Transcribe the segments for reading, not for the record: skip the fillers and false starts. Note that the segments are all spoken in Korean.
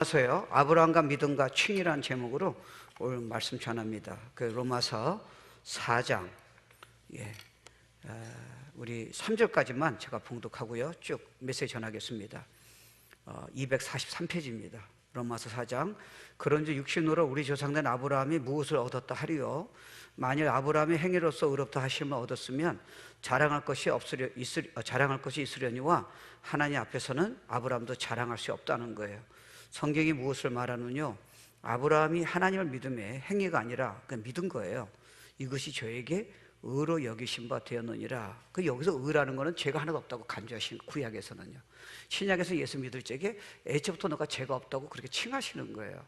로마서요. 아브라함과 믿음과 칭이라는 제목으로 오늘 말씀 전합니다. 그 로마서 4장, 우리 3절까지만 제가 봉독하고요. 쭉 메시지 전하겠습니다. 243페이지입니다. 로마서 4장. 그런즉 육신으로 우리 조상된 아브라함이 무엇을 얻었다 하리요? 만일 아브라함이 행위로서 의롭다 하심을 얻었으면 자랑할 것이 있으려니와 하나님 앞에서는 아브라함도 자랑할 수 없다는 거예요. 성경이 무엇을 말하느뇨? 아브라함이 하나님을 믿음에 행위가 아니라 그냥 믿은 거예요. 이것이 저에게 의로 여기신 바 되었느니라. 그 여기서 의라는 거는 죄가 하나도 없다고 간주하신 구약에서는요. 신약에서 예수 믿을 적에 애초부터 너가 죄가 없다고 그렇게 칭하시는 거예요.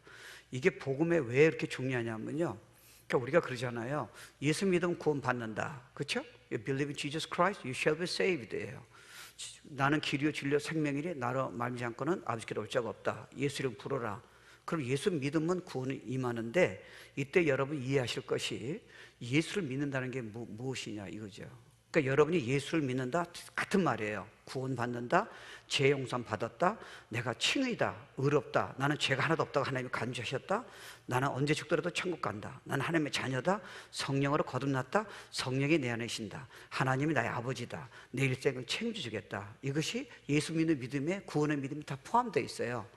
이게 복음에 왜 이렇게 중요하냐면요. 그러니까 우리가 그러잖아요. 예수 믿으면 구원 받는다. 그렇죠? You believe in Jesus Christ, you shall be saved예요. 나는 길이요 진리요 생명이니 나로 말미암지 않고는 아버지께로 올 자가 없다. 예수 이름 부르라. 그럼 예수 믿으면 구원이 임하는데, 이때 여러분 이해하실 것이 예수를 믿는다는 게 무엇이냐 이거죠. 그러니까 여러분이 예수를 믿는다 같은 말이에요. 구원 받는다, 죄 용서 받았다, 내가 칭의다, 의롭다, 나는 죄가 하나도 없다고 하나님이 간주하셨다, 나는 언제 죽더라도 천국 간다, 나는 하나님의 자녀다, 성령으로 거듭났다, 성령이 내 안에 계신다, 하나님이 나의 아버지다, 내 일생을 책임져주겠다. 이것이 예수 믿는 믿음에 구원의 믿음이 다 포함되어 있어요.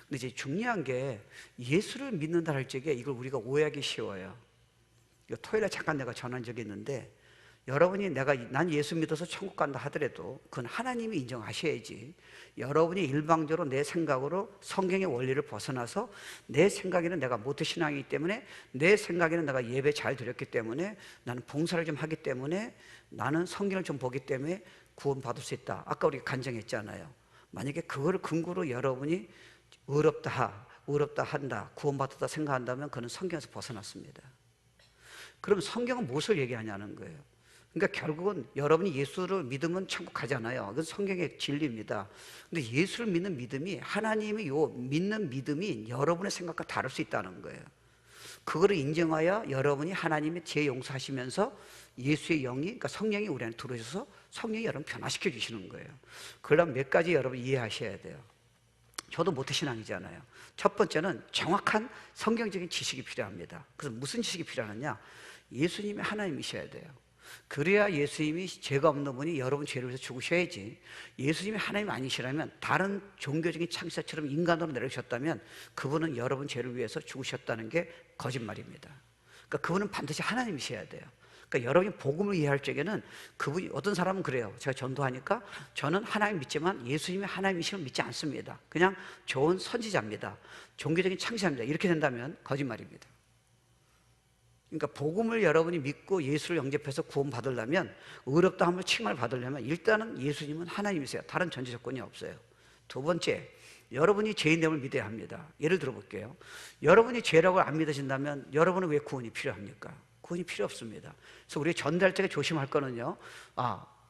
근데 이제 중요한 게 예수를 믿는다 할 적에 이걸 우리가 오해하기 쉬워요. 이거 토요일에 잠깐 내가 전한 적이 있는데, 여러분이 난 예수 믿어서 천국 간다 하더라도 그건 하나님이 인정하셔야지, 여러분이 일방적으로 내 생각으로 성경의 원리를 벗어나서 내 생각에는 내가 모태신앙이기 때문에, 내 생각에는 내가 예배 잘 드렸기 때문에, 나는 봉사를 좀 하기 때문에, 나는 성경을 좀 보기 때문에 구원 받을 수 있다, 아까 우리가 간증했잖아요. 만약에 그거를 근거로 여러분이 의롭다 한다, 구원받았다 생각한다면 그는 성경에서 벗어났습니다. 그럼 성경은 무엇을 얘기하냐는 거예요. 그러니까 결국은 여러분이 예수를 믿으면 천국 가잖아요. 그건 성경의 진리입니다. 근데 예수를 믿는 믿음이, 하나님이 믿는 믿음이 여러분의 생각과 다를 수 있다는 거예요. 그거를 인정하여 여러분이 하나님의 죄 용서하시면서 예수의 영이, 그러니까 성령이 우리 안에 들어오셔서 성령이 여러분 변화시켜 주시는 거예요. 그러려면 몇 가지 여러분 이해하셔야 돼요. 저도 모태신앙이잖아요. 첫 번째는 정확한 성경적인 지식이 필요합니다. 그래서 무슨 지식이 필요하느냐? 예수님이 하나님이셔야 돼요. 그래야 예수님이 죄가 없는 분이 여러분 죄를 위해서 죽으셔야지, 예수님이 하나님 아니시라면, 다른 종교적인 창시자처럼 인간으로 내려오셨다면 그분은 여러분 죄를 위해서 죽으셨다는 게 거짓말입니다. 그러니까 그분은 반드시 하나님이셔야 돼요. 그러니까 여러분이 복음을 이해할 적에는 그분이, 어떤 사람은 그래요. 제가 전도하니까 저는 하나님 믿지만 예수님이 하나님이시면 믿지 않습니다. 그냥 좋은 선지자입니다, 종교적인 창시자입니다, 이렇게 된다면 거짓말입니다. 그러니까 복음을 여러분이 믿고 예수를 영접해서 구원 받으려면, 의롭다 함을 칭함을 받으려면 일단은 예수님은 하나님이세요. 다른 전제 조건이 없어요. 두 번째, 여러분이 죄인됨을 믿어야 합니다. 예를 들어 볼게요. 여러분이 죄라고 안 믿으신다면 여러분은 왜 구원이 필요합니까? 구원이 필요 없습니다. 그래서 우리 전달자가 조심할 거는요,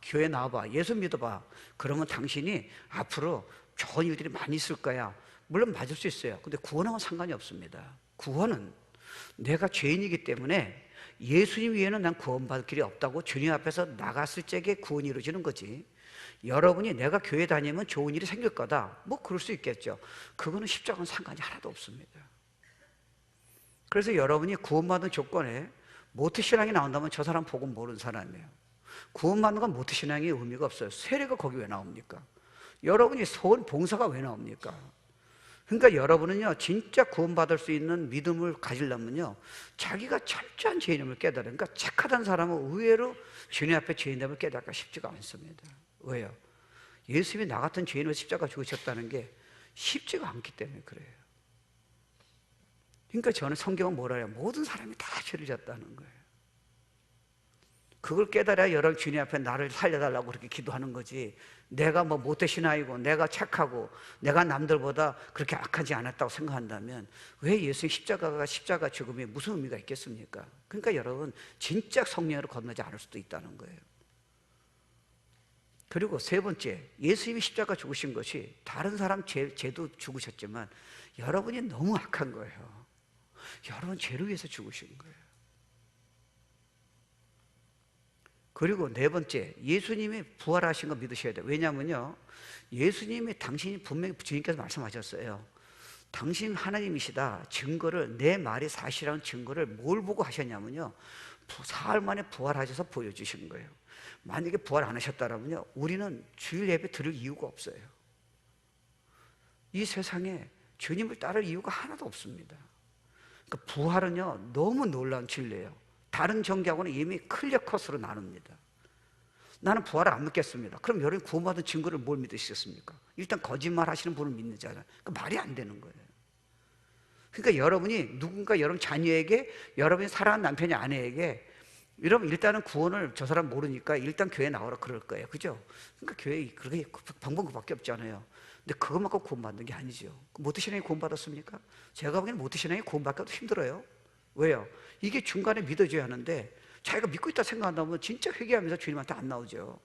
교회 나와봐, 예수 믿어봐, 그러면 당신이 앞으로 좋은 일들이 많이 있을 거야. 물론 맞을 수 있어요. 근데 구원하고는 상관이 없습니다. 구원은 내가 죄인이기 때문에 예수님 외에는 난 구원받을 길이 없다고 주님 앞에서 나갔을 적에 구원이 이루어지는 거지, 여러분이 내가 교회 다니면 좋은 일이 생길 거다, 뭐 그럴 수 있겠죠. 그거는 십자가는 상관이 하나도 없습니다. 그래서 여러분이 구원받은 조건에 모태신앙이 나온다면 저 사람 복음 모르는 사람이에요. 구원받는 건 모태신앙의 의미가 없어요. 세례가 거기 왜 나옵니까? 여러분이 소원 봉사가 왜 나옵니까? 그러니까 여러분은요, 진짜 구원받을 수 있는 믿음을 가지려면요, 자기가 철저한 죄인임을 깨달아요. 그러니까 착하다는 사람은 의외로 주님 앞에 죄인됨을 깨닫기가 쉽지가 않습니다. 왜요? 예수님이 나 같은 죄인을 십자가 죽으셨다는 게 쉽지가 않기 때문에 그래요. 그러니까 저는 성경은 뭐라 해요? 모든 사람이 다 죄를 졌다는 거예요. 그걸 깨달아야 여러분 주님 앞에 나를 살려달라고 그렇게 기도하는 거지, 내가 뭐 모태신앙이고 내가 착하고 내가 남들보다 그렇게 악하지 않았다고 생각한다면 왜 예수의 십자가 죽음이 무슨 의미가 있겠습니까? 그러니까 여러분, 진짜 성령으로 건너지 않을 수도 있다는 거예요. 그리고 세 번째, 예수님이 십자가 죽으신 것이 다른 사람 죄도 죽으셨지만 여러분이 너무 악한 거예요. 여러분 죄를 위해서 죽으신 거예요. 그리고 네 번째, 예수님이 부활하신 거 믿으셔야 돼요. 왜냐하면요, 예수님이, 당신이 분명히 주님께서 말씀하셨어요. 당신 하나님이시다 증거를, 내 말이 사실이라는 증거를 뭘 보고 하셨냐면요, 사흘 만에 부활하셔서 보여주신 거예요. 만약에 부활 안 하셨다면요, 우리는 주일 예배 드릴 이유가 없어요. 이 세상에 주님을 따를 이유가 하나도 없습니다. 그러니까 부활은요, 너무 놀라운 진리예요. 다른 종교하고는 이미 클리어 컷으로 나눕니다. 나는 부활을 안 믿겠습니다. 그럼 여러분이 구원받은 증거를 뭘 믿으시겠습니까? 일단 거짓말 하시는 분을 믿는잖아요. 그러니까 말이 안 되는 거예요. 그러니까 여러분이 누군가 여러분 자녀에게, 여러분이 사랑하는 남편이 아내에게, 여러분 일단은 구원을 저 사람 모르니까 일단 교회 나오라 그럴 거예요. 그죠? 그러니까 교회 그렇게 방법 그밖에 없잖아요. 근데 그것만 갖고 구원받는 게 아니죠. 모태신앙이 구원받았습니까? 제가 보기에는 모태신앙이 구원받기도 힘들어요. 왜요? 이게 중간에 믿어줘야 하는데 자기가 믿고 있다 생각한다면 진짜 회개하면서 주님한테 안 나오죠.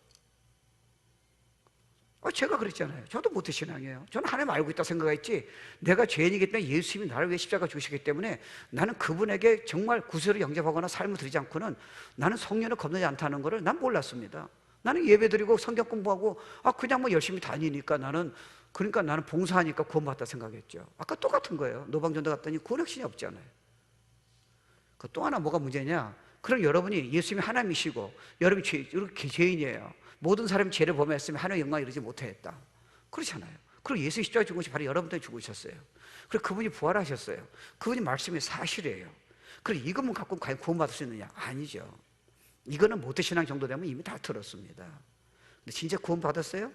제가 그랬잖아요. 저도 모태신앙이에요. 저는 하나님 알고 있다 생각했지, 내가 죄인이기 때문에 예수님이 나를 위해 십자가 죽으시기 때문에 나는 그분에게 정말 구세를 영접하거나 삶을 드리지 않고는 나는 성령을 겁내지 않다는 것을 난 몰랐습니다. 나는 예배드리고 성경 공부하고 그냥 뭐 열심히 다니니까 그러니까 나는 봉사하니까 구원받다 생각했죠. 아까 똑같은 거예요. 노방전도 갔더니 구원 확신이 없잖아요. 또 하나 뭐가 문제냐, 그럼 여러분이 예수님이 하나님이시고 여러분이 이렇게 죄인이에요. 모든 사람이 죄를 범했으면 하나님의 영광을 이루지 못했다, 그렇잖아요. 그리고 예수 십자가에 죽은 것이 바로 여러분 때문에 죽으셨어요. 그리고 그분이 부활하셨어요. 그분이 말씀이 사실이에요. 그리고 이것만 갖고 과연 구원받을 수 있느냐? 아니죠. 이거는 모태신앙 정도 되면 이미 다 들었습니다. 근데 진짜 구원받았어요?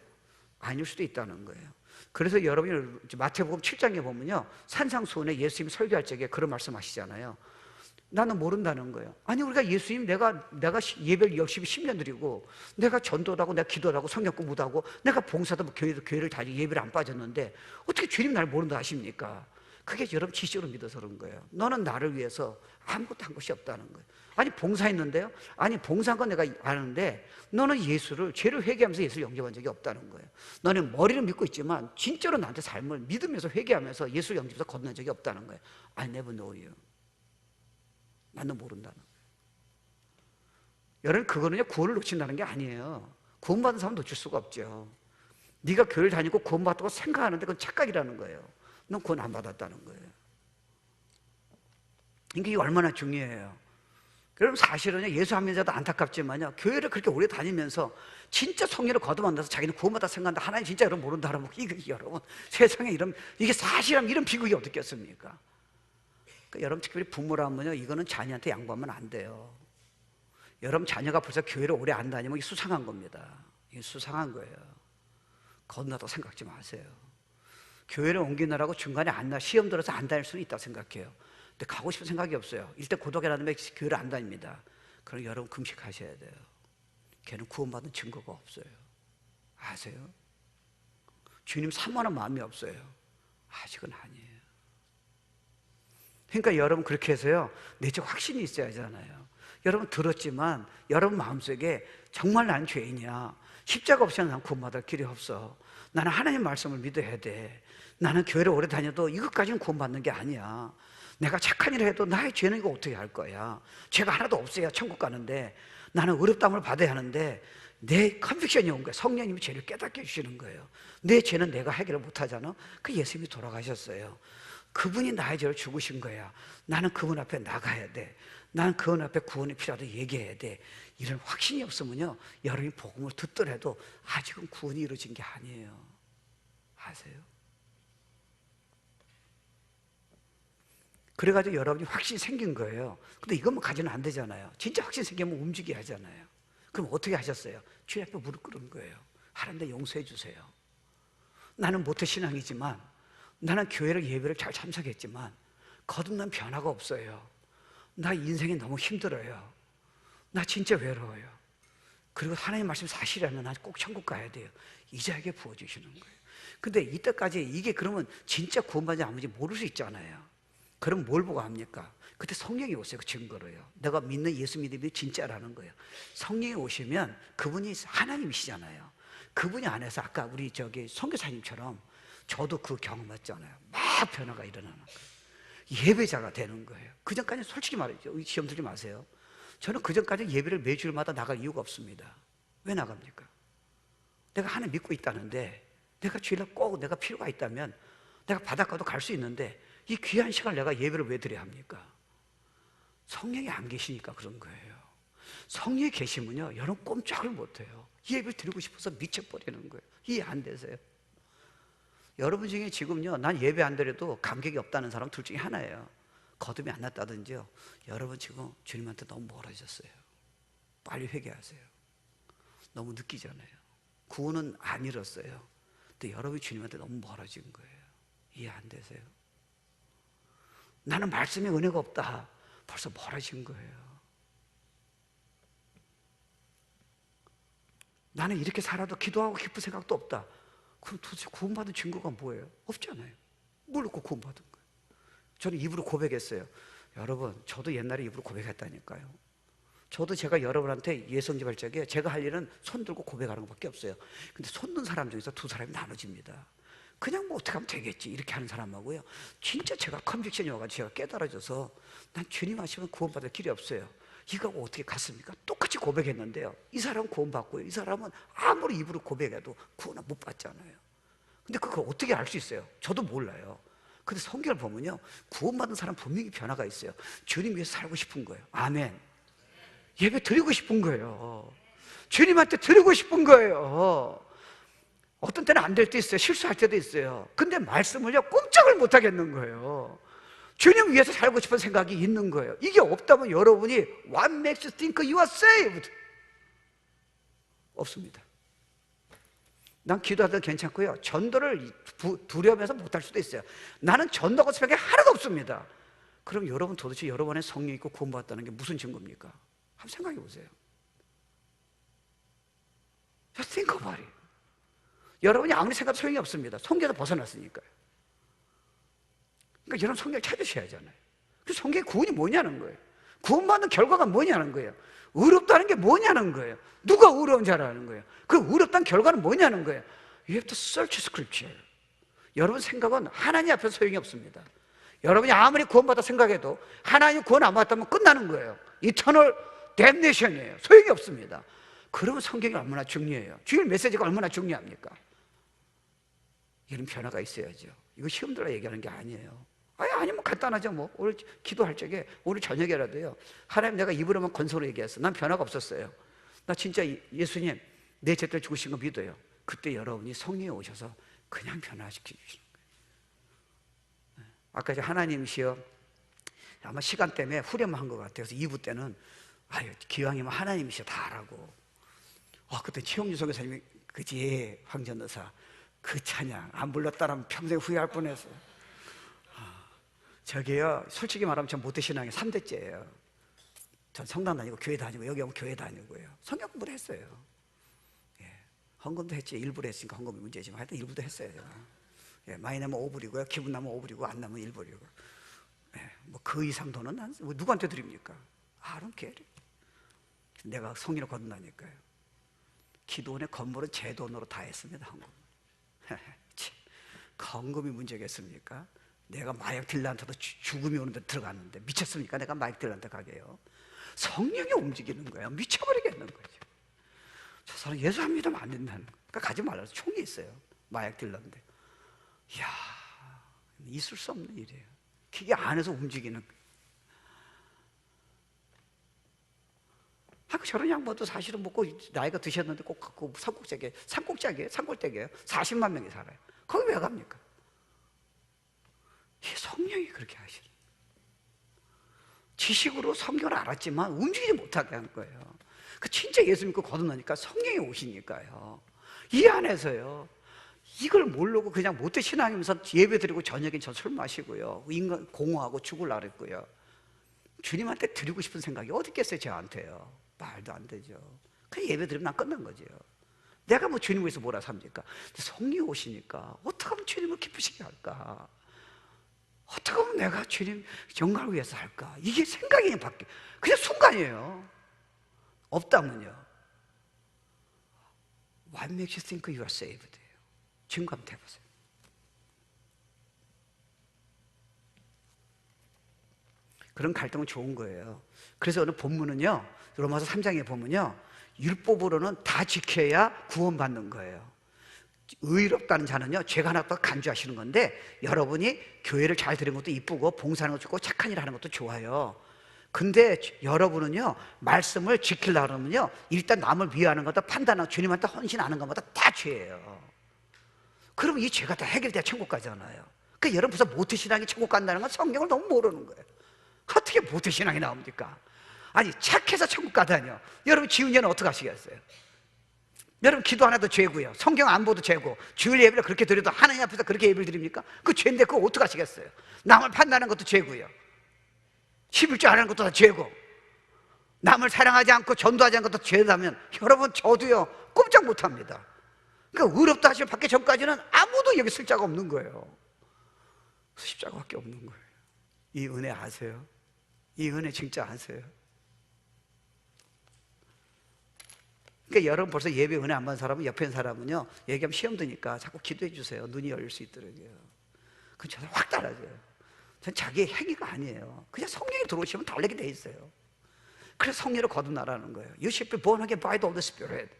아닐 수도 있다는 거예요. 그래서 여러분이 마태복음 7장에 보면요, 산상수훈에 예수님이 설교할 적에 그런 말씀하시잖아요. 나는 모른다는 거예요. 아니, 우리가 예수님 내가 예배를 열심히 10년 드리고 내가 전도도 하고 내가 기도도 하고 성경 공부도 하고 내가 봉사도 교회를 다니고 예배를 안 빠졌는데 어떻게 주님 날 모른다 하십니까? 그게 여러분 지식으로 믿어서 그런 거예요. 너는 나를 위해서 아무것도 한 것이 없다는 거예요. 아니, 봉사했는데요? 아니, 봉사한 건 내가 아는데 너는 예수를, 죄를 회개하면서 예수를 영접한 적이 없다는 거예요. 너는 머리를 믿고 있지만 진짜로 나한테 삶을 믿으면서 회개하면서 예수를 영접해서 건넌 적이 없다는 거예요. I never know you. 나는 모른다는 거예요. 여러분, 그거는요 구원을 놓친다는 게 아니에요. 구원받은 사람 놓칠 수가 없죠. 네가 교회를 다니고 구원받았다고 생각하는데 그건 착각이라는 거예요. 넌 구원 안 받았다는 거예요. 이게 얼마나 중요해요. 여러분, 사실은요, 예수 안 믿는 자도 안타깝지만요, 교회를 그렇게 오래 다니면서 진짜 성령을 거듭만나서 자기는 구원받다 생각한다, 하나님 진짜 여러분 모른다 하면 이거 여러분 세상에 이게 사실이라면 이런 비극이 어떻겠습니까? 그러니까 여러분, 특별히 부모라면요, 이거는 자녀한테 양보하면 안 돼요. 여러분 자녀가 벌써 교회를 오래 안 다니면 이게 수상한 겁니다. 이게 수상한 거예요. 건너도 생각지 마세요. 교회를 옮기느라고 중간에 시험 들어서 안 다닐 수는 있다고 생각해요. 근데 가고 싶은 생각이 없어요. 일단 고독이라는 게 교회를 안 다닙니다. 그럼 여러분 금식하셔야 돼요. 걔는 구원받은 증거가 없어요. 아세요? 주님 사모하는 마음이 없어요. 아직은 아니에요. 그러니까 여러분 그렇게 해서요, 내적 확신이 있어야 하잖아요. 여러분 들었지만 여러분 마음속에 정말 나는 죄인이야, 십자가 없이는 난 구원받을 길이 없어, 나는 하나님 말씀을 믿어야 돼, 나는 교회를 오래 다녀도 이것까지는 구원받는 게 아니야, 내가 착한 일을 해도 나의 죄는 이거 어떻게 할 거야, 죄가 하나도 없어야 천국 가는데 나는 의롭다함을 받아야 하는데, 내 컨빅션이 온 거예요. 성령님이 죄를 깨닫게 해주시는 거예요. 내 죄는 내가 해결을 못하잖아. 그 예수님이 돌아가셨어요. 그분이 나의 죄를 죽으신 거야. 나는 그분 앞에 나가야 돼. 나는 그분 앞에 구원이 필요하다고 얘기해야 돼. 이런 확신이 없으면요, 여러분이 복음을 듣더라도 아직은 구원이 이루어진 게 아니에요. 아세요? 그래가지고 여러분이 확신이 생긴 거예요. 근데 이것만 가지는 안 되잖아요. 진짜 확신 생기면 움직여야 하잖아요. 그럼 어떻게 하셨어요? 주님 앞에 무릎 꿇은 거예요. 하나님, 나 용서해 주세요. 나는 모태신앙이지만, 나는 교회를 예배를 잘 참석했지만 거듭난 변화가 없어요. 나 인생이 너무 힘들어요. 나 진짜 외로워요. 그리고 하나님 말씀 사실이라면 나 꼭 천국 가야 돼요. 이자에게 부어주시는 거예요. 근데 이때까지 이게 그러면 진짜 구원받지 않은지 모를 수 있잖아요. 그럼 뭘 보고 합니까? 그때 성령이 오세요. 그 증거로요. 내가 믿는 예수 믿음이 진짜라는 거예요. 성령이 오시면 그분이 하나님이시잖아요. 그분이 안에서 아까 우리 선교사님처럼 저도 그 경험했잖아요. 막 변화가 일어나는 거예요. 예배자가 되는 거예요. 그전까지 솔직히 말해죠. 시험 들지 마세요. 저는 그전까지 예배를 매주일마다 나갈 이유가 없습니다. 왜 나갑니까? 내가 하나님 믿고 있다는데, 내가 주일날 꼭 내가 필요가 있다면 내가 바닷가도 갈 수 있는데 이 귀한 시간을 내가 예배를 왜 드려야 합니까? 성령이 안 계시니까 그런 거예요. 성령이 계시면요, 여러분 꼼짝을 못해요. 예배 드리고 싶어서 미쳐버리는 거예요. 이해 안 되세요? 여러분 중에 지금요, 난 예배 안 드려도 감격이 없다는 사람 둘 중에 하나예요. 거듭이 안 났다든지요. 여러분 지금 주님한테 너무 멀어졌어요. 빨리 회개하세요. 너무 늦기잖아요. 구원은 안 이뤘어요. 근데 여러분이 주님한테 너무 멀어진 거예요. 이해 안 되세요? 나는 말씀에 은혜가 없다. 벌써 멀어진 거예요. 나는 이렇게 살아도 기도하고 기쁜 생각도 없다. 그럼 도대체 구원받은 증거가 뭐예요? 없잖아요. 뭘 놓고 구원받은 거예요? 저는 입으로 고백했어요. 여러분, 저도 옛날에 입으로 고백했다니까요. 저도 제가 여러분한테 예성집 할 적에 제가 할 일은 손 들고 고백하는 것밖에 없어요. 근데 손 든 사람 중에서 두 사람이 나눠집니다. 그냥 뭐 어떻게 하면 되겠지 이렇게 하는 사람하고요, 진짜 제가 컨빅션이 와가지고 제가 깨달아져서 난 주님 하시면 구원받을 길이 없어요. 이거하고 어떻게 같습니까? 똑같이 고백했는데요, 이 사람은 구원받고요, 이 사람은 아무리 입으로 고백해도 구원을 못 받잖아요. 근데 그걸 어떻게 알 수 있어요? 저도 몰라요. 근데 성경을 보면요, 구원받은 사람 분명히 변화가 있어요. 주님 위해서 살고 싶은 거예요. 아멘. 예배 드리고 싶은 거예요. 주님한테 드리고 싶은 거예요. 어떤 때는 안 될 때 있어요. 실수할 때도 있어요. 근데 말씀을요, 꼼짝을 못 하겠는 거예요. 주님 위해서 살고 싶은 생각이 있는 거예요. 이게 없다면 여러분이 What makes you think you are saved? 없습니다. 난 기도하도 괜찮고요, 전도를 두려워해서 못할 수도 있어요. 나는 전도하고 생각이 하나도 없습니다. 그럼 여러분 도대체 여러분 안에 성령 있고 구원받았다는 게 무슨 증거입니까? 한번 생각해 보세요. Just think about it. 여러분이 아무리 생각해도 소용이 없습니다. 성경에서 벗어났으니까요. 그러니까 여러분 성경을 찾으셔야 하잖아요. 그 성경의 구원이 뭐냐는 거예요. 구원받는 결과가 뭐냐는 거예요. 의롭다는 게 뭐냐는 거예요. 누가 의로운 자라는 거예요. 그 의롭다는 결과는 뭐냐는 거예요. You have to search scripture. 여러분 생각은 하나님 앞에서 소용이 없습니다. 여러분이 아무리 구원받아 생각해도 하나님 구원 안 받았다면 끝나는 거예요. Eternal damnation이에요. 소용이 없습니다. 그러면 성경이 얼마나 중요해요. 주일 메시지가 얼마나 중요합니까? 이런 변화가 있어야죠. 이거 시험 들어 얘기하는 게 아니에요. 아니면 간단하죠. 뭐 오늘 기도할 적에 오늘 저녁에라도요, 하나님 내가 입으로만 건설로 얘기했어. 난 변화가 없었어요. 나 진짜 예수님 내 죄를 죽으신 거 믿어요. 그때 여러분이 성령이 오셔서 그냥 변화시켜 주시는 거예요. 아까 하나님이시여, 아마 시간 때문에 후렴한 것 같아요. 그래서 2부 때는 기왕이면 하나님이시여 다 하라고. 그때 최영주 선교사님이 그지 황전도사 그 찬양 안 불렀다라면 평생 후회할 뻔했어요. 저게요, 솔직히 말하면 전 모태신앙의 3대째예요. 전 성당 다니고 교회 다니고 여기 오면 교회 다니고요. 성경 공부를 했어요. 헌금도 했지. 일부러 했으니까 헌금이 문제지만 하여튼 일부도 했어요. 제가. 많이 나면 5불이고요. 기분 나면 5불이고 안 나면 1불이고. 뭐 그 이상 돈은 난 누구한테 드립니까? I don't care. 내가 성의를 거둔다니까요. 기도원의 건물은 제 돈으로 다 했습니다. 헌금. 헌금이 문제겠습니까? 내가 마약 딜러한테도 죽음이 오는데 들어갔는데 미쳤습니까? 내가 마약 딜러한테 가게요. 성령이 움직이는 거예요. 미쳐버리겠는 거죠. 저 사람 예수 안 믿으면 안 된다는 거예요. 그러니까 가지 말라서 총이 있어요. 마약 딜러인데. 이야, 있을 수 없는 일이에요. 그게 안에서 움직이는. 저런 양반도 사실은 먹고 나이가 드셨는데 꼭 갖고 산꼭대기예요. 40만 명이 살아요. 거기 왜 갑니까? 성령이 그렇게 하시는. 지식으로 성경을 알았지만 움직이지 못하게 하는 거예요. 진짜 예수 믿고 거듭나니까 성령이 오시니까요. 이 안에서요, 이걸 모르고 그냥 못돼 신앙이면서 예배 드리고 저녁에 저 술 마시고요, 인간 공허하고 죽으려고 그랬고요. 주님한테 드리고 싶은 생각이 어디 있겠어요? 저한테요. 말도 안 되죠. 그냥 예배 드리면 난 끝난 거죠. 내가 뭐 주님 위해서 뭐라 삽니까? 근데 성령이 오시니까 어떻게 하면 주님을 기쁘시게 할까? 어떻게 하면 내가 주님 영광을 위해서 할까? 이게 생각이 바뀌어. 그냥 순간이에요. 없다면요, What makes you think you are saved? 증거 한번 해보세요. 그런 갈등은 좋은 거예요. 그래서 오늘 본문은요, 로마서 3장에 보면요, 율법으로는 다 지켜야 구원받는 거예요. 의롭다는 자는요, 죄가 하나 더 간주하시는 건데, 여러분이 교회를 잘 드리는 것도 이쁘고 봉사하는 것도 좋고 착한 일 하는 것도 좋아요. 근데 여러분은요, 말씀을 지키려고 하면요, 일단 남을 위하는 것도 판단하고 주님한테 헌신하는 것마다 다 죄예요. 그럼 이 죄가 다 해결돼야 천국 가잖아요. 그러니까 여러분 무슨 모태신앙이 천국 간다는 건 성경을 너무 모르는 거예요. 어떻게 모태신앙이 나옵니까? 아니, 착해서 천국 가다니요. 여러분 지은 죄는 어떻게 하시겠어요? 여러분 기도 하나도 죄고요, 성경 안 보도 죄고, 주일 예배를 그렇게 드려도 하나님 앞에서 그렇게 예배를 드립니까? 그 죄인데 그거 어떻게 하시겠어요? 남을 판단하는 것도 죄고요, 11조 안 하는 것도 다 죄고, 남을 사랑하지 않고 전도하지 않는 것도 죄다면 여러분 저도요 꼼짝 못합니다. 그러니까 의롭다 하시면 받기 전까지는 아무도 여기 쓸 자가 없는 거예요. 십자가밖에 없는 거예요. 이 은혜 아세요? 이 은혜 진짜 아세요? 그러니까 여러분 벌써 예배 은혜 안 받은 사람은, 옆에 있는 사람은요, 얘기하면 시험 드니까 자꾸 기도해 주세요. 눈이 열릴 수 있도록요. 그건 저는 확 달라져요. 전 자기의 행위가 아니에요. 그냥 성령이 들어오시면 달리게 돼 있어요. 그래서 성령으로 거듭나라는 거예요. You should be born again by the Holy Spirit.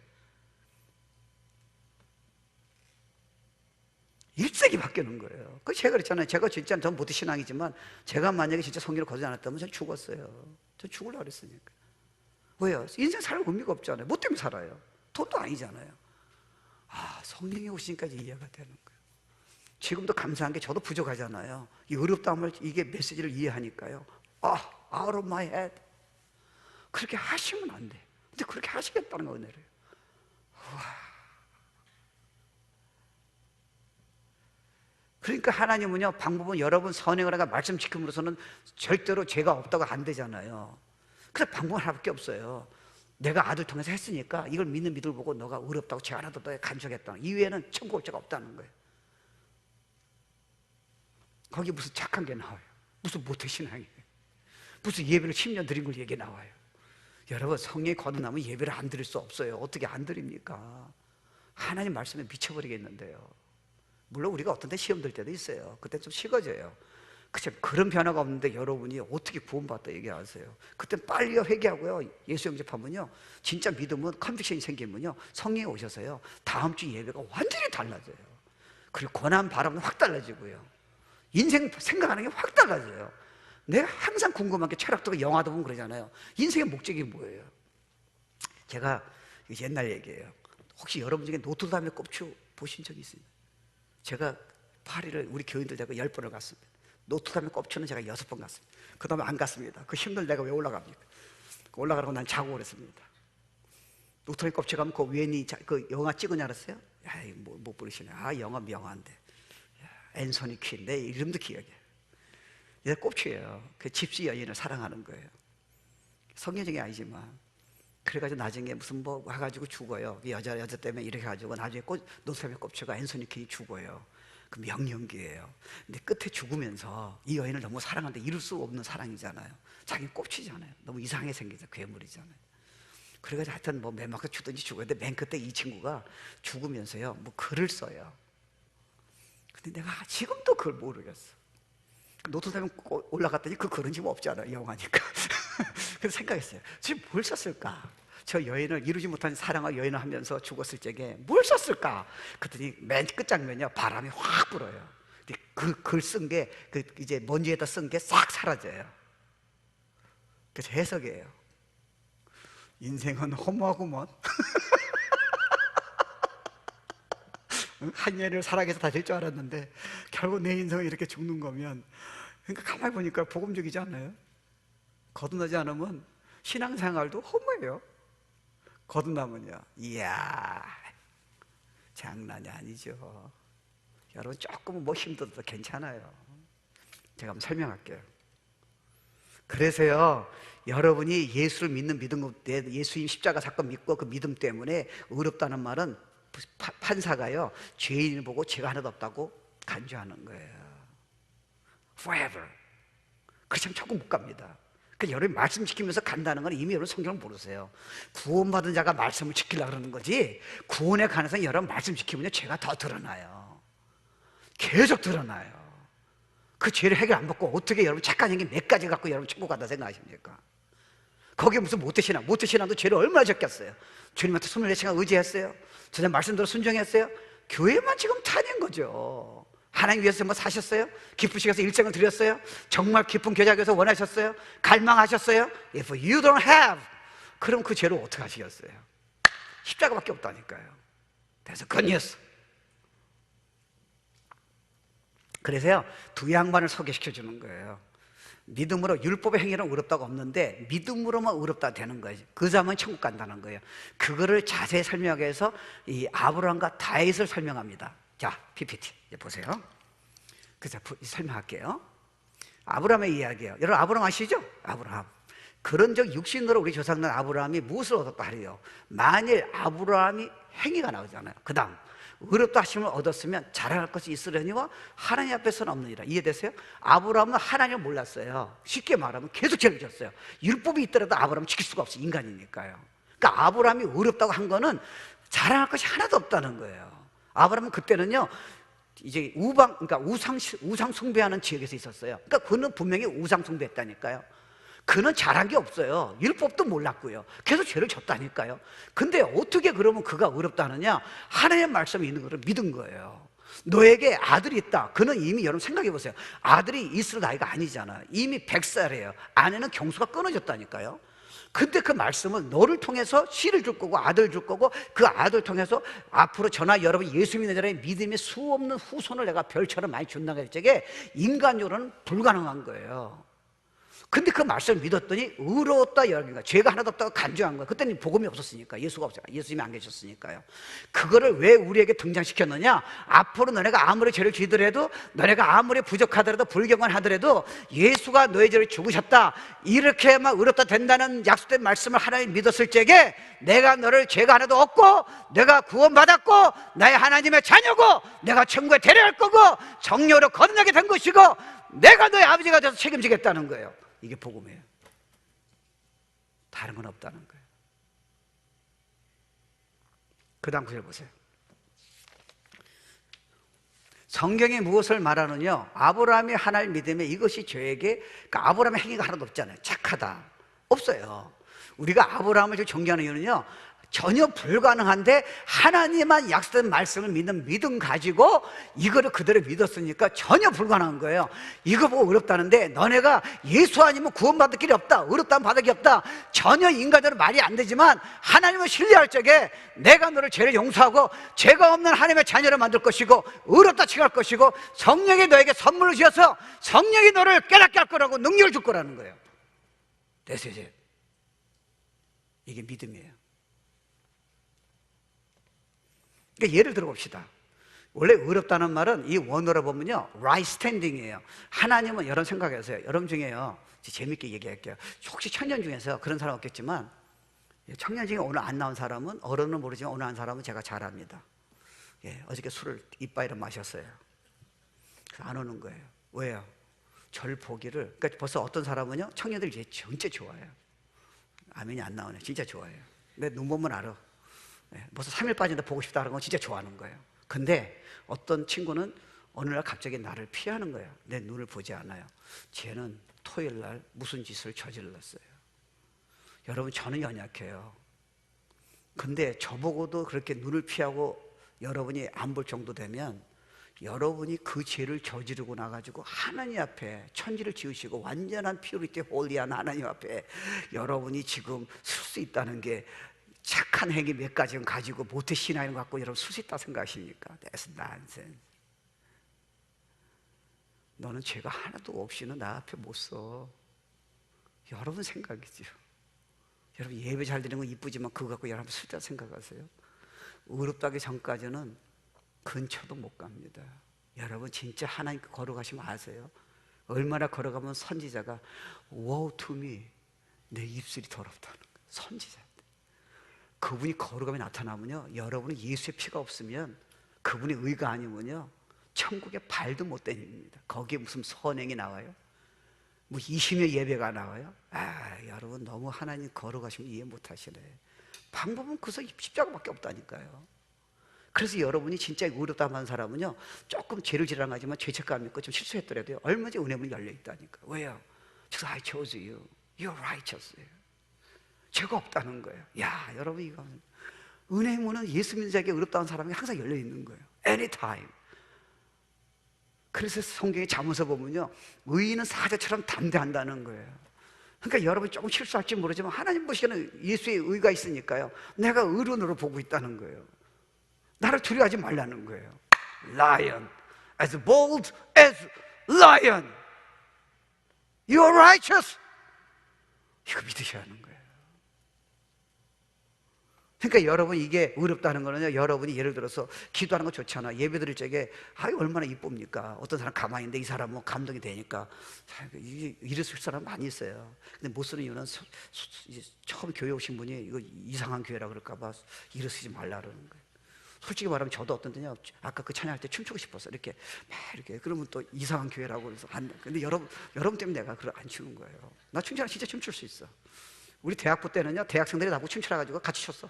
일색이 바뀌는 거예요. 그 제가 그랬잖아요. 제가 진짜 전 모태신앙이지만 제가 만약에 진짜 성령으로 거듭나지 않았다면 전 죽었어요. 전 죽으려고 그랬으니까. 왜요? 인생 살 의미가 없잖아요. 뭐 때문에 살아요? 돈도 아니잖아요. 아, 성령이 오시니까 이제 이해가 되는 거예요. 지금도 감사한 게 저도 부족하잖아요. 이 어렵다함을, 이게 메시지를 이해하니까요, out of my head. 그렇게 하시면 안 돼. 근데 그렇게 하시겠다는 거, 은혜를. 우와. 그러니까 하나님은요, 방법은 여러분 선행을 하가 말씀 지킴으로서는 절대로 죄가 없다고 안 되잖아요. 그래서 방법은 하나밖에 없어요. 내가 아들 통해서 했으니까 이걸 믿는 믿음을 보고 너가 어렵다고 죄 하나도 너에 간주하겠다. 이외에는 천국 올 자가 없다는 거예요. 거기 무슨 착한 게 나와요? 무슨 모태신앙이에요? 무슨 예배를 10년 드린 걸 얘기 나와요? 여러분, 성령이 거듭나면 예배를 안 드릴 수 없어요. 어떻게 안 드립니까? 하나님 말씀에 미쳐버리겠는데요. 물론 우리가 어떤 때 시험 들 때도 있어요. 그때 좀 식어져요. 그런 변화가 없는데 여러분이 어떻게 구원받다 얘기하세요? 그때 빨리 회개하고요, 예수 영접하면요, 진짜 믿음은 컨빅션이 생기면요, 성령이 오셔서요, 다음 주 예배가 완전히 달라져요. 그리고 권한 바람은 확 달라지고요, 인생 생각하는 게 확 달라져요. 내가 항상 궁금한 게, 철학도 영화도 보면 그러잖아요. 인생의 목적이 뭐예요? 제가 옛날 얘기예요. 혹시 여러분 중에 노트르담의 꼽추 보신 적이 있어요? 제가 파리를 우리 교인들 데리고 10번을 갔습니다. 노트르담의 꼽추는 제가 6번 갔습니다. 그 다음에 안 갔습니다. 그 힘들 내가 왜 올라갑니까? 올라가라고 난 자고 그랬습니다. 노트르담의 꼽추 가면 그 위엔이 그 영화 찍은 줄 알았어요? 야, 못 부르시네. 아, 영화 명화인데. 앤소니 퀸, 내 이름도 기억해. 얘 꼽추예요. 그 집시 여인을 사랑하는 거예요. 성경적이 아니지만. 그래가지고 나중에 무슨 뭐 와가지고 죽어요. 여자 때문에 이렇게 해가지고 나중에 노트르담의 꼽추가 앤소니 퀸이 죽어요. 그 명령기예요. 근데 끝에 죽으면서 이 여인을 너무 사랑하는데 이룰 수 없는 사랑이잖아요. 자기는 꼽추잖아요. 너무 이상하게 생기죠. 괴물이잖아요. 그래가지고 하여튼 뭐 맨 막에 죽든지 죽어야 돼. 맨 끝에 이 친구가 죽으면서요, 뭐 글을 써요. 근데 내가 지금도 그걸 모르겠어. 노트르담에 올라갔더니 그 글은 지금 없잖아요, 영화니까. 그래서 생각했어요. 지금 뭘 썼을까? 저 여인을 이루지 못한 사랑과 여인을 하면서 죽었을 적에 뭘 썼을까? 그랬더니 맨 끝장면요, 바람이 확 불어요. 그 글 쓴 게, 그 이제 먼지에다 쓴 게 싹 사라져요. 그래서 해석이에요. 인생은 허무하구먼. 한 년을 살아계서 다 될 줄 알았는데 결국 내 인생은 이렇게 죽는 거면, 그러니까 가만히 보니까 복음적이지 않아요? 거듭나지 않으면 신앙생활도 허무해요. 거듭나면요, 이야, 장난이 아니죠. 여러분 조금은 뭐 힘들어도 괜찮아요. 제가 한번 설명할게요. 그래서요, 여러분이 예수를 믿는 믿음, 예수님 십자가 사건 믿고 그 믿음 때문에 의롭다는 말은 판사가요, 죄인을 보고 죄가 하나도 없다고 간주하는 거예요. Forever. 그렇지 않으면 천국 못 갑니다. 그러니까 여러분이 말씀 지키면서 간다는 건 이미 여러분 성경을 모르세요. 구원받은 자가 말씀을 지키려고 그러는 거지, 구원에 관해서 여러분 말씀 지키면 죄가 더 드러나요. 계속 드러나요. 그 죄를 해결 안 받고 어떻게 여러분 착한 행위 몇 가지 갖고 여러분 천국 간다 생각하십니까? 거기에 무슨 모태신앙도 죄를 얼마나 졌겠어요. 주님한테 24시간 의지했어요? 저는 말씀대로 순종했어요? 교회만 지금 타는 거죠. 하나님 위해서 뭐 사셨어요? 기쁘시게서 일생을 드렸어요? 정말 깊은 교작에서 원하셨어요? 갈망하셨어요? If you don't have, 그럼 그 죄를 어떻게 하시겠어요? 십자가밖에 없다니까요. 그래서 good news. 그래서요, 두 양반을 소개시켜 주는 거예요. 믿음으로, 율법의 행위는 어렵다고 없는데 믿음으로만 어렵다 되는 거예요. 그 사람은 천국 간다는 거예요. 그거를 자세히 설명하기 위해서 이 아브라함과 다윗을 설명합니다. 자, PPT 이제 보세요. 그래서 설명할게요. 아브라함의 이야기예요. 여러분 아브라함 아시죠? 아브라함. 그런즉 육신으로 우리 조상는 아브라함이 무엇을 얻었다 하래요? 만일 아브라함이 행위가 나오잖아요. 그 다음 의롭다 하심을 얻었으면 자랑할 것이 있으려니와 하나님 앞에서는 없느니라. 이해되세요? 아브라함은 하나님을 몰랐어요. 쉽게 말하면 계속 죄를 졌어요. 율법이 있더라도 아브라함은 지킬 수가 없어요. 인간이니까요. 그러니까 아브라함이 의롭다고 한 거는 자랑할 것이 하나도 없다는 거예요. 아브라함은 그때는요, 이제 그러니까 우상 숭배하는 지역에서 있었어요. 그러니까 그는 분명히 우상 숭배했다니까요. 그는 잘한 게 없어요. 율법도 몰랐고요. 계속 죄를 졌다니까요. 근데 어떻게 그러면 그가 의롭다느냐? 하나님의 말씀이 있는 것을 믿은 거예요. 너에게 아들이 있다. 그는 이미 여러분 생각해 보세요. 아들이 있을 나이가 아니잖아요. 이미 100살이에요. 아내는 경수가 끊어졌다니까요. 근데 그 말씀은 너를 통해서 씨를 줄 거고 아들 줄 거고 그 아들 통해서 앞으로 저나 여러분 예수 믿는 자의 믿음의 수없는 후손을 내가 별처럼 많이 준다고 할 적에 인간적으로는 불가능한 거예요. 근데 그 말씀을 믿었더니 의로웠다 여러분과 죄가 하나도 없다고 간주한 거예요. 그때는 복음이 없었으니까, 예수가 없어요. 예수님이 안 계셨으니까요. 그거를 왜 우리에게 등장시켰느냐? 앞으로 너네가 아무리 죄를 지더라도, 너네가 아무리 부족하더라도, 불경을 하더라도 예수가 너의 죄를 죽으셨다, 이렇게만 의롭다 된다는 약속된 말씀을 하나님 믿었을 적에 내가 너를 죄가 하나도 없고 내가 구원받았고 나의 하나님의 자녀고 내가 천국에 데려갈 거고 정령으로 거듭나게 된 것이고 내가 너의 아버지가 돼서 책임지겠다는 거예요. 이게 복음이에요. 다른 건 없다는 거예요. 그 다음 구절 보세요. 성경이 무엇을 말하느냐? 아브라함이 하나님을 믿으며 이것이 저에게, 그러니까 아브라함의 행위가 하나도 없잖아요. 착하다, 없어요. 우리가 아브라함을 존경하는 이유는요, 전혀 불가능한데 하나님만 약속된 말씀을 믿는 믿음 가지고 이거를 그대로 믿었으니까 전혀 불가능한 거예요. 이거 보고 어렵다는데 너네가 예수 아니면 구원받을 길이 없다, 어렵다면 받을 길이 없다, 전혀 인간적으로 말이 안 되지만 하나님을 신뢰할 적에 내가 너를 죄를 용서하고 죄가 없는 하나님의 자녀를 만들 것이고 어렵다 칭할 것이고 성령이 너에게 선물을 주셔서 성령이 너를 깨닫게 할 거라고 능력을 줄 거라는 거예요. 됐어요. 이게 믿음이에요. 그러니까 예를 들어봅시다. 원래 어렵다는 말은 이 원어로 보면요, right standing이에요. 하나님은 이런 생각하세요. 여러분 중에요, 재밌게 얘기할게요. 혹시 청년 중에서 그런 사람 없겠지만, 청년 중에 오늘 안 나온 사람은, 어른은 모르지만 오늘 한 사람은 제가 잘 압니다. 어저께 술을 이빠이를 마셨어요. 그래서 안 오는 거예요. 왜요? 절 보기를, 그러니까 벌써 어떤 사람은요, 청년들이 진짜 좋아해요. 아멘이 안 나오네. 진짜 좋아해요. 내 눈 보면 알아. 벌써 3일 빠진데 보고 싶다는 건 진짜 좋아하는 거예요. 근데 어떤 친구는 어느 날 갑자기 나를 피하는 거예요. 내 눈을 보지 않아요. 쟤는 토요일 날 무슨 짓을 저질렀어요. 여러분, 저는 연약해요. 근데 저보고도 그렇게 눈을 피하고 여러분이 안 볼 정도 되면 여러분이 그 죄를 저지르고 나가지고 하나님 앞에 천지를 지으시고 완전한 퓨리티 홀리한 하나님 앞에 여러분이 지금 쓸 수 있다는 게, 착한 행위 몇 가지는 가지고 모태 신앙을 갖고 여러분 쓸 수 있다 생각하십니까? That's nonsense. 너는 죄가 하나도 없이는 나 앞에 못 서. 여러분 생각이죠. 여러분 예배 잘 드리는 건 이쁘지만 그거 갖고 여러분 쓸다 생각하세요? 의롭다기 전까지는 근처도 못 갑니다. 여러분 진짜 하나님 걸어가시면 아세요? 얼마나 걸어가면 선지자가 Woe to me, 내 입술이 더럽다는 거예요. 선지자. 그분이 거룩함이 나타나면요, 여러분은 예수의 피가 없으면, 그분이 의가 아니면요, 천국에 발도 못 대닙니다. 거기에 무슨 선행이 나와요? 뭐 20년 예배가 나와요? 여러분 너무 하나님 거룩하시면 이해 못 하시네. 방법은 그래서 십자가밖에 없다니까요. 그래서 여러분이 진짜 의롭다 하는 사람은요, 조금 죄를 지랑하지만 죄책감 있고 좀 실수했더라도요, 얼마든지 은혜문이 열려 있다니까. 왜요? because I chose you. You're righteous. 죄가 없다는 거예요. 야, 여러분 이거 은혜문은 예수 믿는 자에게 의롭다는 사람이 항상 열려 있는 거예요. anytime. 그래서 성경에 잠언서 보면요, 의인은 사자처럼 담대한다는 거예요. 그러니까 여러분이 조금 실수할지 모르지만 하나님 보시기에는 예수의 의가 있으니까요, 내가 의론으로 보고 있다는 거예요. 나를 두려워하지 말라는 거예요. Lion, as bold as lion. You are righteous. 이거 믿으셔야 하는 거예요. 그러니까 여러분, 이게 어렵다는 거는요, 여러분이 예를 들어서 기도하는 거 좋잖아. 예배 드릴 적에 얼마나 이쁩니까? 어떤 사람 가만히 있는데 이 사람 뭐 감동이 되니까 이랬을 사람 많이 있어요. 근데 못 쓰는 이유는 처음 교회 오신 분이 이거 이상한 교회라 그럴까 봐 이러시지 말라 그러는 거예요. 솔직히 말하면 저도 어떤 때냐, 아까 그 찬양할 때 춤추고 싶었어. 이렇게 막 이렇게. 그러면 또 이상한 교회라고 그래서 근데 여러분 때문에 내가 그걸 안 추는 거예요. 나 춤추면 진짜 춤출 수 있어. 우리 대학부 때는요, 대학생들이 나보고 춤추라 가지고 같이 췄어.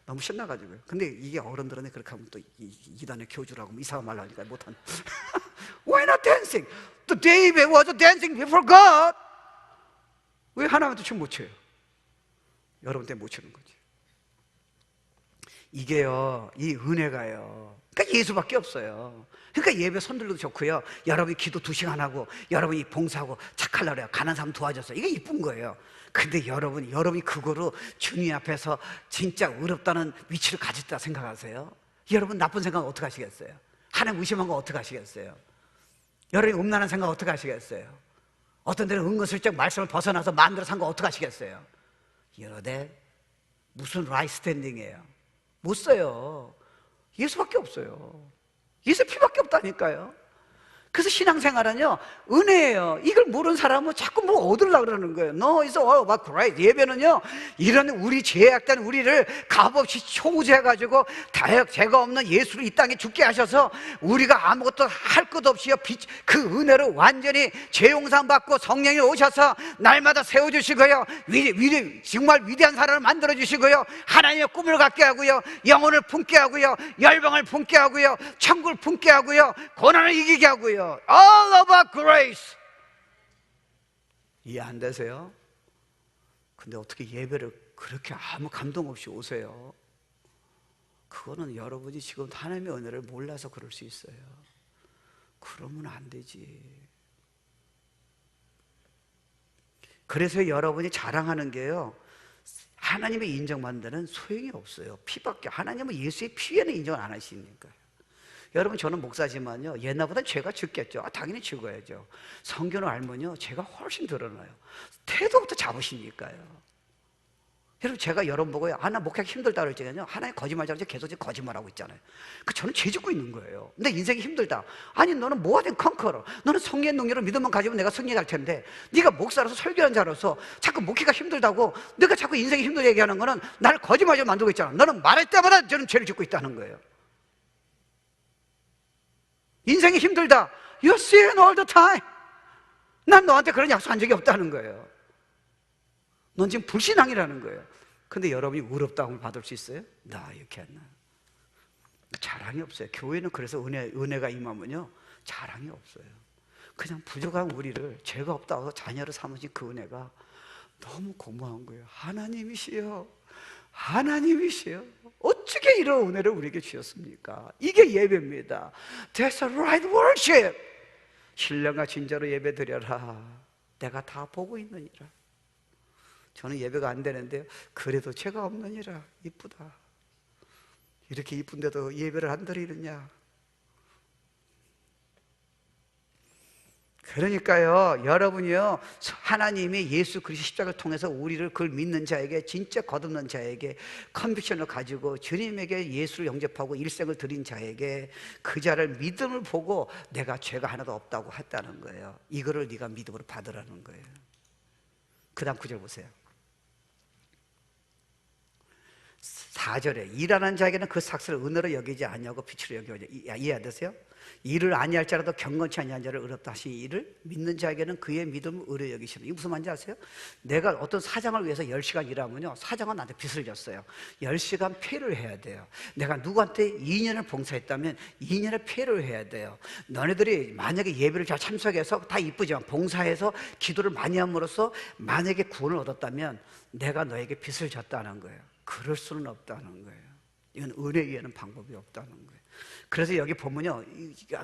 너무 신나가지고요. 근데 이게 어른들은 그렇게 하면 또 이단의 교주라고 이상한 말 하니까 못하는. Why not dancing? The David was dancing before God. 왜 하나님한테 춤 못 춰요? 여러분 때문에 못 추는 거지. 이게요, 이 은혜가요, 그러니까 예수밖에 없어요. 그러니까 예배 손들도 좋고요, 여러분이 기도 2시간 하고 여러분이 봉사하고 착하려고 그래요. 가난한 사람 도와줘서 이게 이쁜 거예요. 근데 여러분이 그거로 주님 앞에서 진짜 어렵다는 위치를 가졌다 생각하세요? 여러분 나쁜 생각 어떻게 하시겠어요? 하나님 의심한 거 어떻게 하시겠어요? 여러분이 음란한 생각 어떻게 하시겠어요? 어떤 데는 은근슬쩍 말씀을 벗어나서 마음대로 산 거 어떻게 하시겠어요? 이러되 무슨 라이트 스탠딩이에요? 못 써요. 예수밖에 없어요. 예수 피밖에 없다니까요. 그래서 신앙생활은요, 은혜예요. 이걸 모르는 사람은 자꾸 뭐 얻으려고 그러는 거예요. No, it's all about Christ. 예배는요, 이런 우리 죄악된 우리를 값없이 초구제해가지고 죄가 없는 예수를 이 땅에 죽게 하셔서 우리가 아무것도 할 것 없이요, 그 은혜로 완전히 죄 용상 받고 성령이 오셔서 날마다 세워주시고요, 정말 위대한 사람을 만들어주시고요, 하나님의 꿈을 갖게 하고요, 영혼을 품게 하고요, 열방을 품게 하고요, 천국을 품게 하고요, 고난을 이기게 하고요. All about grace. 이해 안 되세요? 근데 어떻게 예배를 그렇게 아무 감동 없이 오세요? 그거는 여러분이 지금 하나님의 은혜를 몰라서 그럴 수 있어요. 그러면 안 되지. 그래서 여러분이 자랑하는 게요, 하나님의 인정받는 데는 소용이 없어요. 피밖에. 하나님은 예수의 피에는 인정을 안 하시니까요. 여러분, 저는 목사지만요, 옛날보다 죄가 적겠죠. 당연히 죽어야죠. 성경을 알면요, 죄가 훨씬 드러나요. 태도부터 잡으시니까요. 여러분, 제가 여러분 보고요, 나 목회하기 힘들다 그럴 때는요, 하나님 거짓말자고 계속 거짓말하고 있잖아요. 저는 죄 짓고 있는 거예요. 근데 인생이 힘들다. 아니, 너는 뭐하든 컨커러. 너는 성령의 능력으로 믿음만 가지면 내가 승리할 텐데, 네가 목사로서 설교하는 자로서 자꾸 목회가 힘들다고 네가 자꾸 인생이 힘들게 얘기하는 거는 나를 거짓말자로 만들고 있잖아. 너는 말할 때마다 저는 죄를 짓고 있다는 거예요. 인생이 힘들다. You're sin all the time. 난 너한테 그런 약속한 적이 없다는 거예요. 넌 지금 불신앙이라는 거예요. 근데 여러분이 의롭다움을 받을 수 있어요? 나 이렇게 안 나. 자랑이 없어요. 교회는 그래서 은혜가 임하면요, 자랑이 없어요. 그냥 부족한 우리를 죄가 없다고 자녀를 삼으신 그 은혜가 너무 고마운 거예요. 하나님이시여, 하나님이시여, 어떻게 이런 은혜를 우리에게 주셨습니까? 이게 예배입니다. That's a right worship. 신령과 진짜로 예배 드려라. 내가 다 보고 있느니라. 저는 예배가 안 되는데요, 그래도 죄가 없느니라. 이쁘다. 이렇게 이쁜데도 예배를 안 드리느냐. 그러니까요, 여러분이요, 하나님이 예수 그리스도 십자가를 통해서 우리를 그걸 믿는 자에게, 진짜 거듭난 자에게 컨빅션을 가지고 주님에게 예수를 영접하고 일생을 드린 자에게 그 자를 믿음을 보고 내가 죄가 하나도 없다고 했다는 거예요. 이거를 네가 믿음으로 받으라는 거예요. 그 다음 9절 보세요. 4절에 일하는 자에게는 그 삭스를 은혜로 여기지 아니하고 빛으로 여기오냐. 이해 안 되세요? 일을 아니할 자라도 경건치 아니한 자를 의롭다 하신 일을 믿는 자에게는 그의 믿음을 의로 여기시는. 이게 무슨 말인지 아세요? 내가 어떤 사장을 위해서 10시간 일하면요, 사장은 나한테 빚을 졌어요. 10시간 페이를 해야 돼요. 내가 누구한테 2년을 봉사했다면 2년을 페이를 해야 돼요. 너네들이 만약에 예배를 잘 참석해서 다 이쁘지만 봉사해서 기도를 많이 함으로써 만약에 구원을 얻었다면 내가 너에게 빚을 졌다는 거예요. 그럴 수는 없다는 거예요. 이건 은혜 위에는 방법이 없다는 거예요. 그래서 여기 보면요,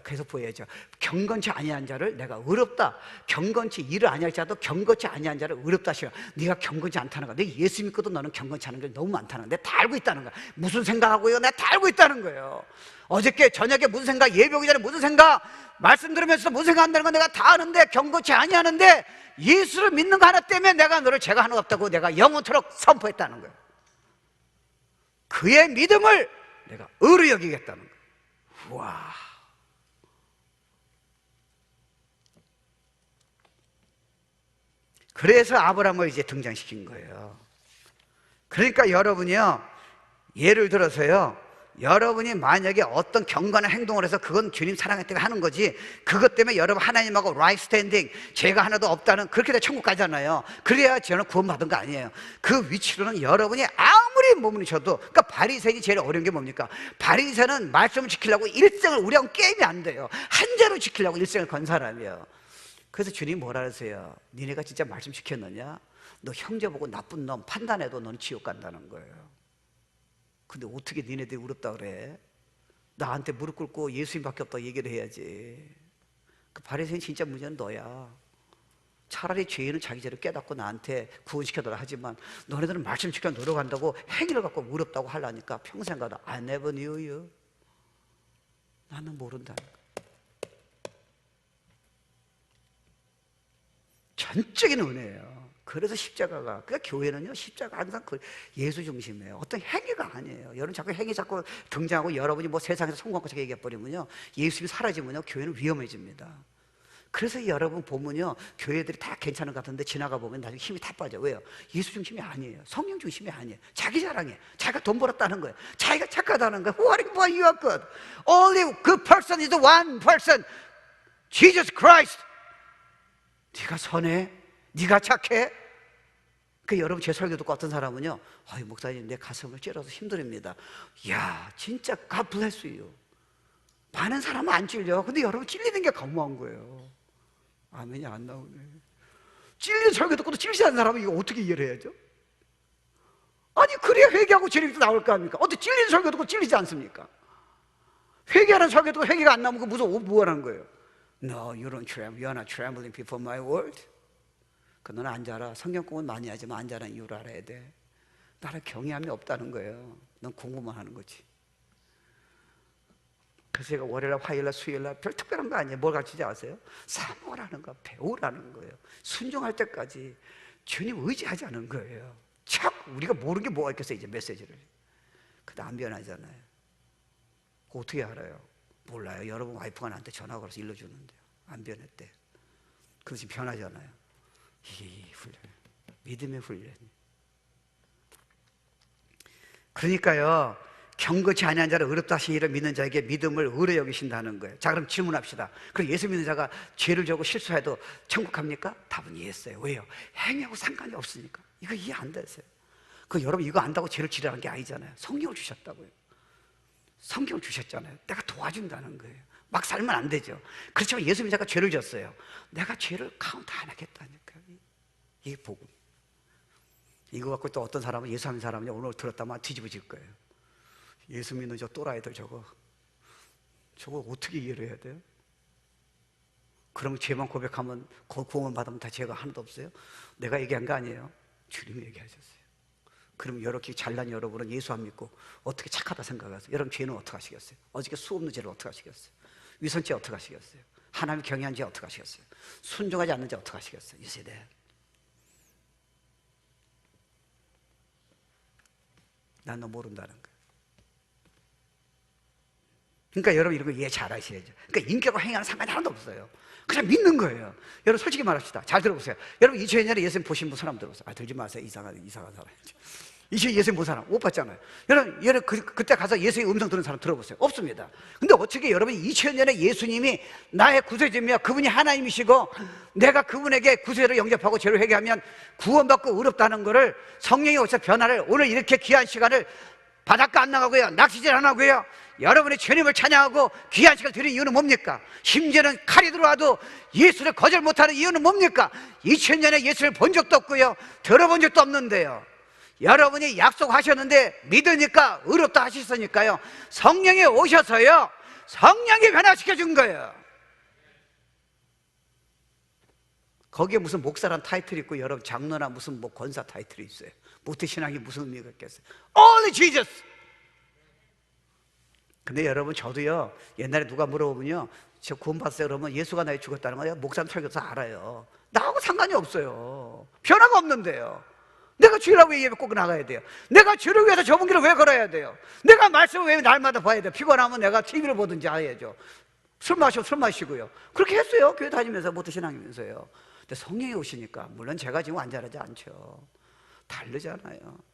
계속 보여야죠. 경건치 아니한 자를 내가 의롭다. 경건치 일을 아니할 자도 경건치 아니한 자를 의롭다 하시오. 네가 경건치 않다는 거야. 네 예수 믿고도 너는 경건치 않은 게 너무 많다는 거야. 내가 다 알고 있다는 거야. 무슨 생각하고요? 내가 다 알고 있다는 거예요. 어저께 저녁에 무슨 생각, 예배 오기 전에 무슨 생각, 말씀 들으면서 무슨 생각한다는 건 내가 다 아는데 경건치 아니하는데 예수를 믿는 거 하나 때문에 내가 너를 죄가 하나 없다고 내가 영원토록 선포했다는 거예요. 그의 믿음을 내가 의로 여기겠다는 거예요. 와. 그래서 아브라함을 이제 등장시킨 거예요. 그러니까 여러분이요, 예를 들어서요, 여러분이 만약에 어떤 경건한 행동을 해서 그건 주님 사랑했기 때문에 하는 거지, 그것 때문에 여러분 하나님하고 right standing, 죄가 하나도 없다는, 그렇게 돼 천국 가잖아요. 그래야 저는 구원받은 거 아니에요. 그 위치로는 여러분이 아무리 머무르셔도, 그러니까 바리새인이 제일 어려운 게 뭡니까? 바리새는 말씀을 지키려고 일생을, 우리하고 게임이 안 돼요. 한자로 지키려고 일생을 건 사람이에요. 그래서 주님이 뭐라 하세요? 니네가 진짜 말씀 지켰느냐? 너 형제 보고 나쁜 놈 판단해도 너는 지옥 간다는 거예요. 근데 어떻게 니네들이 의롭다 그래? 나한테 무릎 꿇고 예수님밖에 없다고 얘기를 해야지. 그 바리새인 진짜 문제는 너야. 차라리 죄인은 자기 죄를 깨닫고 나한테 구원시켜달라 하지만 너네들은 말씀 지켜 노력한다고 행위를 갖고 의롭다고 하려니까 평생 가다 I never knew you. 나는 모른다는 거야. 전적인 은혜예요. 그래서 십자가가, 그러니까 교회는요, 십자가 항상 예수 중심이에요. 어떤 행위가 아니에요. 여러분 자꾸 행위 자꾸 등장하고 여러분이 뭐 세상에서 성공한 것처럼 얘기해버리면요, 예수님이 사라지면요, 교회는 위험해집니다. 그래서 여러분 보면요, 교회들이 다 괜찮은 것 같은데 지나가 보면 나중에 힘이 다 빠져. 왜요? 예수 중심이 아니에요. 성령 중심이 아니에요. 자기 자랑해. 자기가 돈 벌었다는 거예요. 자기가 착하다는 거예요. What you are good? Only good person is the one person. Jesus Christ. 네가 선해? 네가 착해? 그 여러분 제 설교 듣고 어떤 사람은요, 아유 목사님 내 가슴을 찌러서 힘듭니다. 야 진짜 God bless you. 많은 사람은 안 찔려. 근데 여러분 찔리는 게 거무한 거예요. 아멘이 안 나오네. 찔린 설교 듣고도 찔리지 않는 사람은 이거 어떻게 이해를 해야죠? 아니 그래야 회개하고 죄를 나올 거 아닙니까? 어떻게 찔린 설교 듣고 찔리지 않습니까? 회개하는 설교 듣고 회개가 안 나오면 그 무슨 뭐하는 거예요? No, you don't tremble. You're not trembling before my word. 그 너는 앉아라. 성경공부는 많이 하지만 앉아라는 이유를 알아야 돼. 나를 경외함이 없다는 거예요. 넌 공부만 하는 거지. 그래서 제가 월요일, 화요일, 수요일 별 특별한 거 아니에요. 뭘 가르치지 아세요? 사모라는 거, 배우라는 거예요. 순종할 때까지 주님 의지하지 않은 거예요. 참 우리가 모르는 게 뭐가 있겠어요, 이제 메시지를. 근데 안 변하잖아요. 그거 어떻게 알아요? 몰라요. 여러분 와이프가 나한테 전화 걸어서 일러주는데요. 안 변했대. 그것이 변하잖아요. 이 훈련, 믿음의 훈련. 그러니까요, 경건치 아니한 자를 의롭다 하신 이를 믿는 자에게 믿음을 의로 여기신다는 거예요. 자, 그럼 질문합시다. 그럼 예수 믿는 자가 죄를 저고 실수해도 천국 갑니까? 답은 예했어요. 왜요? 행위하고 상관이 없으니까. 이거 이해 안 되세요? 그 여러분 이거 안다고 죄를 지르는 게 아니잖아요. 성경을 주셨다고요. 성경을 주셨잖아요. 내가 도와준다는 거예요. 막 살면 안 되죠. 그렇지만 예수 믿는 자가 죄를 졌어요. 내가 죄를 카운트 안 하겠다니까요. 이게 복음. 이거 갖고 또 어떤 사람은 예수 믿는 사람은 오늘 들었다면 뒤집어질 거예요. 예수 믿는 저 또라이들 저거 어떻게 이해를 해야 돼요? 그러면 죄만 고백하면 구원 받으면 다 죄가 하나도 없어요? 내가 얘기한 거 아니에요. 주님이 얘기하셨어요. 그럼 이렇게 잘난 여러분은 예수 안 믿고 어떻게 착하다 생각하세요? 여러분 죄는 어떻게 하시겠어요? 어저께 수 없는 죄를 어떻게 하시겠어요? 위선죄 어떻게 하시겠어요? 하나님 경외한 죄 어떻게 하시겠어요? 순종하지 않는 죄 어떻게 하시겠어요? 이 세대. 난 너 모른다는 거예요. 그러니까 여러분 이런 거 이해 잘 하셔야죠. 그러니까 인격과 행위하는 상관이 하나도 없어요. 그냥 믿는 거예요. 여러분 솔직히 말합시다. 잘 들어보세요. 여러분 2000년 전에 예수님 보신 분 사람 들어보세요. 아 들지 마세요. 이상한 사람. 2000년 예수님 본 사람 못 봤잖아요. 여러분 그때 가서 예수님 음성 들은 사람 들어보세요. 없습니다. 근데 어떻게 여러분이 2000년 전에 예수님이 나의 구세주이며 그분이 하나님이시고 내가 그분에게 구세를 영접하고 죄를 회개하면 구원받고 의롭다는 거를 성령이 오셔서 변화를 오늘 이렇게 귀한 시간을 바닷가 안 나가고요. 낚시질 안 하고요. 여러분의 주님을 찬양하고 귀한 시간을 드리는 이유는 뭡니까? 심지어는 칼이 들어와도 예수를 거절 못하는 이유는 뭡니까? 2000년에 예수를 본 적도 없고요. 들어본 적도 없는데요. 여러분이 약속하셨는데 믿으니까 의롭다 하셨으니까요, 성령이 오셔서요, 성령이 변화시켜 준 거예요. 거기에 무슨 목사란 타이틀이 있고 여러분 장로나 무슨 뭐 권사 타이틀이 있어요. 모태신앙이 무슨 의미가 있겠어요? Only Jesus. 근데 여러분, 저도요, 옛날에 누가 물어보면요, 저 구원받았어요 그러면 예수가 나에 죽었다는 거예요. 목사님 설교서 알아요. 나하고 상관이 없어요. 변화가 없는데요. 내가 주일하고 예배 꼭 나가야 돼요. 내가 주를 위해서 좁은 길을 왜 걸어야 돼요? 내가 말씀을 왜 날마다 봐야 돼요? 피곤하면 내가 TV를 보든지 해야죠. 술 마시고 술 마시고요. 그렇게 했어요. 교회 다니면서, 모태신앙이면서요. 근데 성령이 오시니까, 물론 제가 지금 완전하지 않죠. 다르잖아요.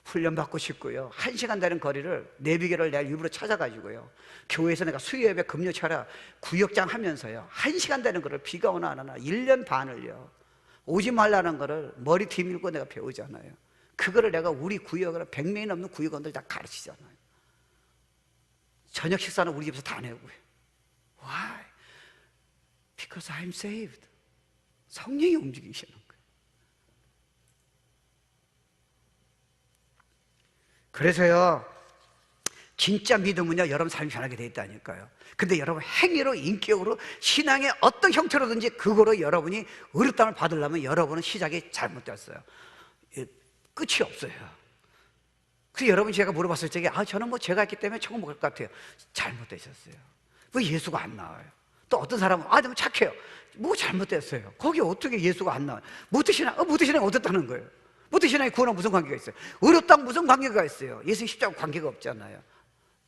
훈련받고 싶고요, 1시간 되는 거리를 내비게를 내가 일부러 찾아가지고요, 교회에서 내가 수요예배 금요차라 구역장 하면서요, 1시간 되는 거를 비가 오나 안 오나 1년 반을요 오지 말라는 거를 머리 뒤밀고 내가 배우잖아요. 그거를 내가 우리 구역으로 100명이 넘는 구역원들 다 가르치잖아요. 저녁 식사는 우리 집에서 다 내고요. Why? Because I'm saved. 성령이 움직이시는 거예요. 그래서요, 진짜 믿음은요, 여러분 삶이 변하게 돼 있다니까요. 근데 여러분, 행위로, 인격으로, 신앙의 어떤 형태로든지 그거로 여러분이 의롭다함을 받으려면 여러분은 시작이 잘못됐어요. 끝이 없어요. 그래서 여러분, 제가 물어봤을 적에, 저는 뭐 제가 했기 때문에 천국 못 갈 것 같아요. 잘못되셨어요. 왜 예수가 안 나와요? 또 어떤 사람은 너무 착해요. 뭐 잘못됐어요. 거기 어떻게 예수가 안 나와요? 모태신앙이 어떻다는 거예요? 모태신앙이 구원하고 무슨 관계가 있어요? 의롭다고 무슨 관계가 있어요? 예수 십자가 관계가 없잖아요.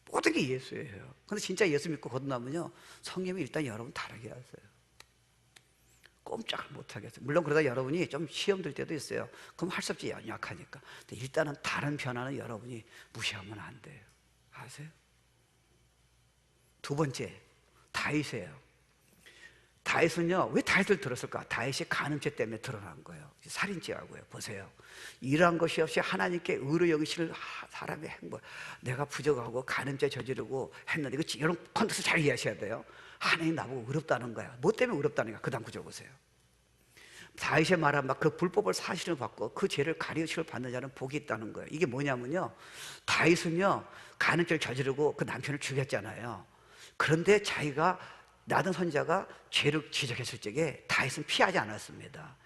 모든 게 예수예요. 근데 진짜 예수 믿고 거듭나면요, 성령이 일단 여러분 다르게 하세요. 꼼짝을 못 하겠어요. 물론 그러다 여러분이 좀 시험 들 때도 있어요. 그럼 할 수 없지, 연약하니까. 근데 일단은 다른 변화는 여러분이 무시하면 안 돼요. 아세요? 두 번째, 다윗이에요. 다윗은요, 왜 다윗을 들었을까? 다윗이 간음죄 때문에 드러난 거예요. 살인죄하고요. 보세요. 이러한 것이 없이 하나님께 의로 여기실 사람의 행보, 내가 부족하고 간음죄 저지르고 했는데, 이런 컨텍스트 잘 이해하셔야 돼요. 하나님 나보고 의롭다는 거야. 뭐 때문에 의롭다는 거야? 그 다음 구절 보세요. 다윗의 말한 그 불법을 사실을 받고 그 죄를 가리우심을 받는 자는 복이 있다는 거예요. 이게 뭐냐면요, 다윗은요, 간음죄를 저지르고 그 남편을 죽였잖아요. 그런데 자기가 나단 선지자가 죄를 지적했을 적에 다윗은 피하지 않았습니다.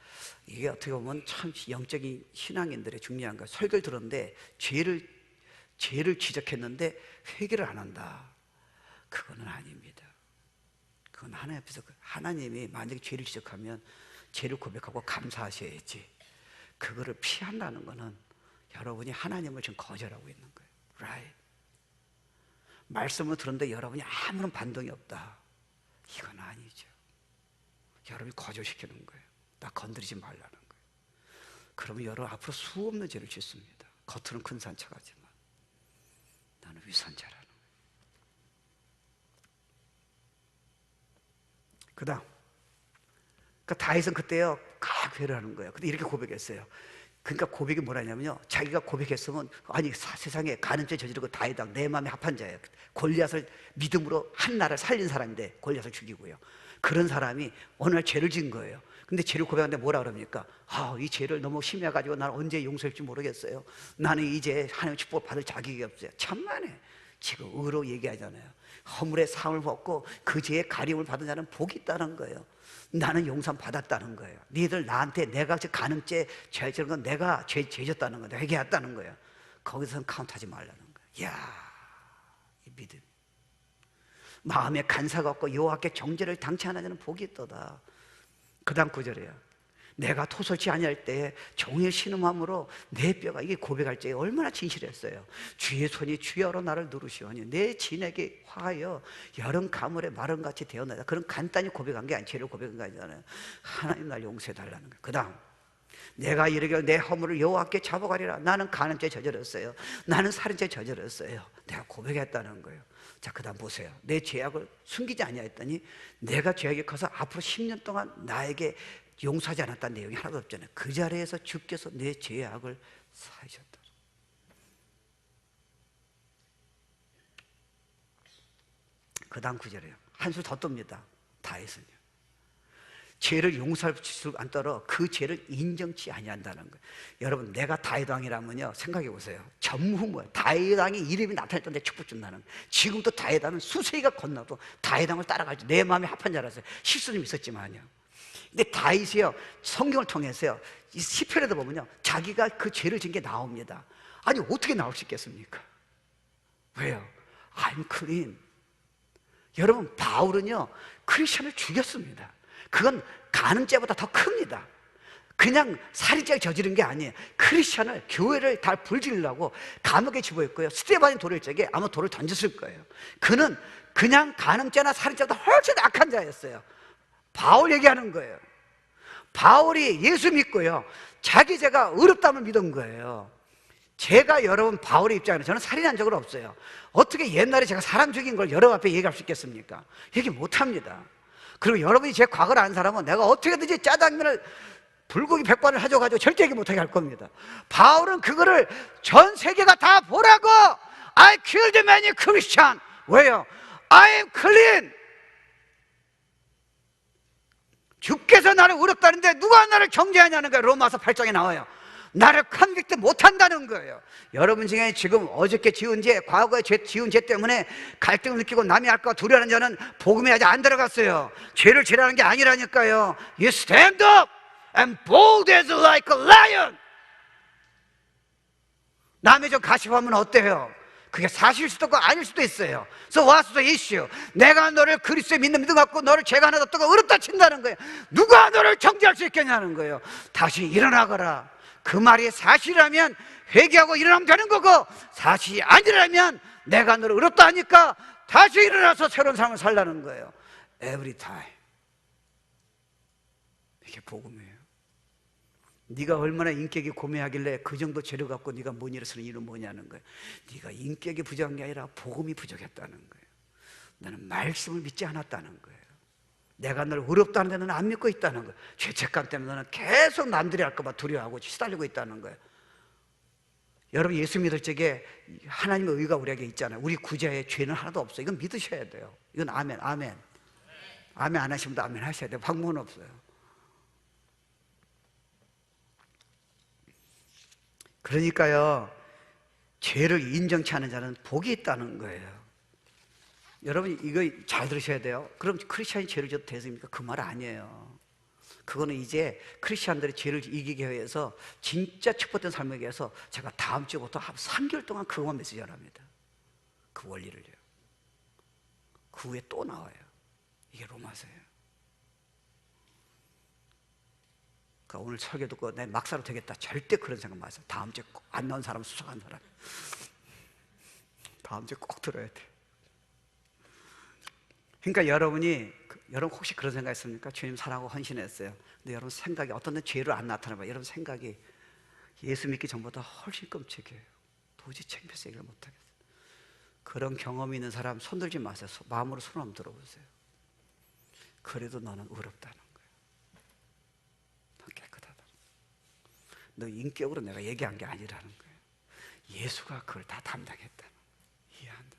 이게 어떻게 보면 참 영적인 신앙인들의 중요한 거예요. 설교를 들었는데 죄를 지적했는데 회개를 안 한다. 그거는 아닙니다. 그건 하나님 앞에서, 하나님이 만약에 죄를 지적하면 죄를 고백하고 감사하셔야지, 그거를 피한다는 거는 여러분이 하나님을 지금 거절하고 있는 거예요. Right? 말씀을 들었는데 여러분이 아무런 반동이 없다. 이건 아니죠. 여러분이 거절시키는 거예요. 나 건드리지 말라는 거예요. 그러면 여러분 앞으로 수없는 죄를 짓습니다. 겉으로는 큰 산 척하지만 나는 위선자라는 거예요. 그 다음, 그러니까 다윗은 그때요, 회를 하는 거예요. 근데 이렇게 고백했어요. 그러니까 고백이 뭐라냐면요, 자기가 고백했으면, 아니 세상에 간음죄 저지르고 다윗왕 내 마음에 합한 자예요. 골리앗을 믿음으로 한 나라를 살린 사람인데 골리앗을 죽이고요. 그런 사람이 어느 날 죄를 지은 거예요. 근데 죄를 고백하는데 뭐라 그럽니까? 이 죄를 너무 심해가지고 나는 언제 용서할지 모르겠어요. 나는 이제 하나님의 축복을 받을 자격이 없어요. 천만에 지금 의로 얘기하잖아요. 허물의 사함을 벗고 그 죄의 가림을 받은 자는 복이 있다는 거예요. 나는 용서 받았다는 거예요. 니들 나한테 내가 간음죄 죄지은 건 내가 죄졌다는 거예요. 회개했다는 거예요. 거기서는 카운트하지 말라는 거예요. 이야, 이 믿음. 마음에 간사가 없고 여호와께 정죄를 당치 않은 자는 복이 있도다. 그 다음 구절이에요. 내가 토설치 아니할 때 종일 신음함으로 내 뼈가, 이게 고백할 때 얼마나 진실했어요. 주의 손이 주여로 나를 누르시오니 내 진에게 화하여 여름 가물에 마름같이 되었나이다. 그런 간단히 고백한 게 아니라 죄를 고백한 게 아니잖아요. 하나님 날 용서해 달라는 거예요. 그 다음, 내가 이르기를 내 허물을 여호와께 잡아가리라. 나는 간음죄 저질렀어요. 나는 살인죄 저질렀어요. 내가 고백했다는 거예요. 자, 그 다음 보세요. 내 죄악을 숨기지 아니하였더니 내가 죄악이 커서 앞으로 10년 동안 나에게 용서하지 않았다는 내용이 하나도 없잖아요. 그 자리에서 주께서 내 죄악을 사하셨다. 그 다음 구절이에요. 한술 더 뜹니다. 다윗은요, 죄를 용서할 수 안 떨어 그 죄를 인정치 아니한다는 거예요. 여러분, 내가 다윗 왕이라면요, 생각해 보세요. 전무후무야. 다윗 왕이 이름이 나타났던 데 축복 준다는 거예요. 지금도 다윗 왕은 수세기가 건너도 다윗 왕을 따라갈지 내 마음에 합한 자라서요. 실수는 있었지만요. 근데 다윗이요, 성경을 통해서요, 이 시편에도 보면요, 자기가 그 죄를 진 게 나옵니다. 아니, 어떻게 나올 수 있겠습니까? 왜요? I'm clean. 여러분, 바울은요, 크리스천을 죽였습니다. 그건 간음죄보다 더 큽니다. 그냥 살인죄를 저지른 게 아니에요. 크리스천을, 교회를 다 불지르려고 감옥에 집어있고요, 스테반이 돌을 적에 아마 돌을 던졌을 거예요. 그는 그냥 간음죄나 살인죄보다 훨씬 악한 자였어요. 바울 얘기하는 거예요. 바울이 예수 믿고요, 자기 죄가 어렵다면 믿은 거예요. 제가 여러분, 바울의 입장에서 저는 살인한 적은 없어요. 어떻게 옛날에 제가 사람 죽인 걸 여러분 앞에 얘기할 수 있겠습니까? 얘기 못합니다. 그리고 여러분이 제 과거를 아는 사람은 내가 어떻게든지 짜장면을 불고기 100관을 해줘가지고 절대 얘기 못하게 할 겁니다. 바울은 그거를 전 세계가 다 보라고, I killed many Christian. 왜요? I am clean. 주께서 나를 의롭다는데 누가 나를 정죄하냐는 거예요. 로마서 8장에 나와요. 나를 컨빅트 못한다는 거예요. 여러분 중에 지금 어저께 지은 죄, 과거에 지은 죄 때문에 갈등을 느끼고 남이 할까 두려워하는 자는 복음에 아직 안 들어갔어요. 죄를 죄라는 게 아니라니까요. You stand up and bold as like a lion. 남의 좀 가십하면 어때요? 그게 사실일 수도 있고 아닐 수도 있어요. So what's the issue? 내가 너를 그리스도에 믿는 믿음 갖고 너를 죄가 하나 없다고 의롭다 친다는 거예요. 누가 너를 정죄할 수 있겠냐는 거예요. 다시 일어나거라. 그 말이 사실이라면 회개하고 일어나면 되는 거고, 사실이 아니라면 내가 너를 의롭다 하니까 다시 일어나서 새로운 삶을 살라는 거예요. Every time. 이게 복음이에요. 네가 얼마나 인격이 고매하길래 그 정도 죄를 갖고 네가 뭔 일을 쓰는 이유는 뭐냐는 거예요. 네가 인격이 부족한 게 아니라 복음이 부족했다는 거예요. 나는 말씀을 믿지 않았다는 거예요. 내가 너를 의롭다는 데 너는 안 믿고 있다는 거예요. 죄책감 때문에 너는 계속 남들이 할까 봐 두려워하고 시달리고 있다는 거예요. 여러분, 예수 믿을 적에 하나님의 의가 우리에게 있잖아요. 우리 구제에 죄는 하나도 없어요. 이건 믿으셔야 돼요. 이건 아멘, 아멘. 아멘 안 하시면 아멘 하셔야 돼요. 방법은 없어요. 그러니까요, 죄를 인정치 않은 자는 복이 있다는 거예요. 여러분, 이거 잘 들으셔야 돼요. 그럼 크리스찬이 죄를 져도 되습니까? 그 말 아니에요. 그거는 이제 크리스찬들이 죄를 이기기 위해서 진짜 축복된 삶을 위해서 제가 다음 주부터 한 3개월 동안 그것만 메시지 전합니다. 그 원리를요. 그 후에 또 나와요. 이게 로마서예요. 그러니까 오늘 설교 듣고 내 막사로 되겠다, 절대 그런 생각 마세요. 다음 주에 꼭 안 나온 사람, 수석한 사람, 다음 주에 꼭 들어야 돼. 그러니까 여러분 혹시 그런 생각 있습니까? 주님 사랑하고 헌신했어요. 근데 여러분 생각이 어떤 데 죄로 안 나타나봐요. 여러분 생각이 예수 믿기 전보다 훨씬 끔찍해요. 도저히 창피해서 얘기를 못하겠어요. 그런 경험이 있는 사람 손 들지 마세요. 마음으로 손 한번 들어보세요. 그래도 너는 의롭다는 거예요. 넌 깨끗하다. 너 인격으로 내가 얘기한 게 아니라는 거예요. 예수가 그걸 다 담당했다는 거예요. 이해한다.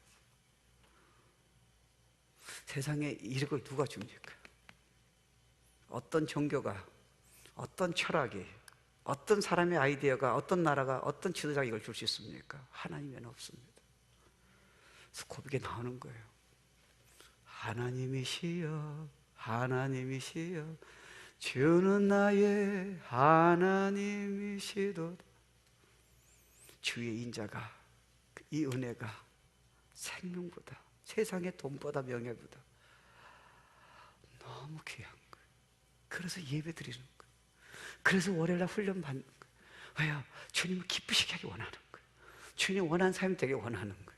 세상에 이걸 누가 줍니까? 어떤 종교가, 어떤 철학이, 어떤 사람의 아이디어가, 어떤 나라가, 어떤 지도자가 이걸 줄 수 있습니까? 하나님은 없습니다. 그래서 고백에 나오는 거예요. 하나님이시여, 하나님이시여, 주는 나의 하나님이시도다. 주의 인자가, 이 은혜가 생명보다, 세상의 돈보다 명예보다 너무 귀한 거예요. 그래서 예배 드리는 거예요. 그래서 월요일날 훈련 받는 거예요. 왜요? 주님을 기쁘시게 하기 원하는 거예요. 주님 원하는 삶이 되게 원하는 거예요.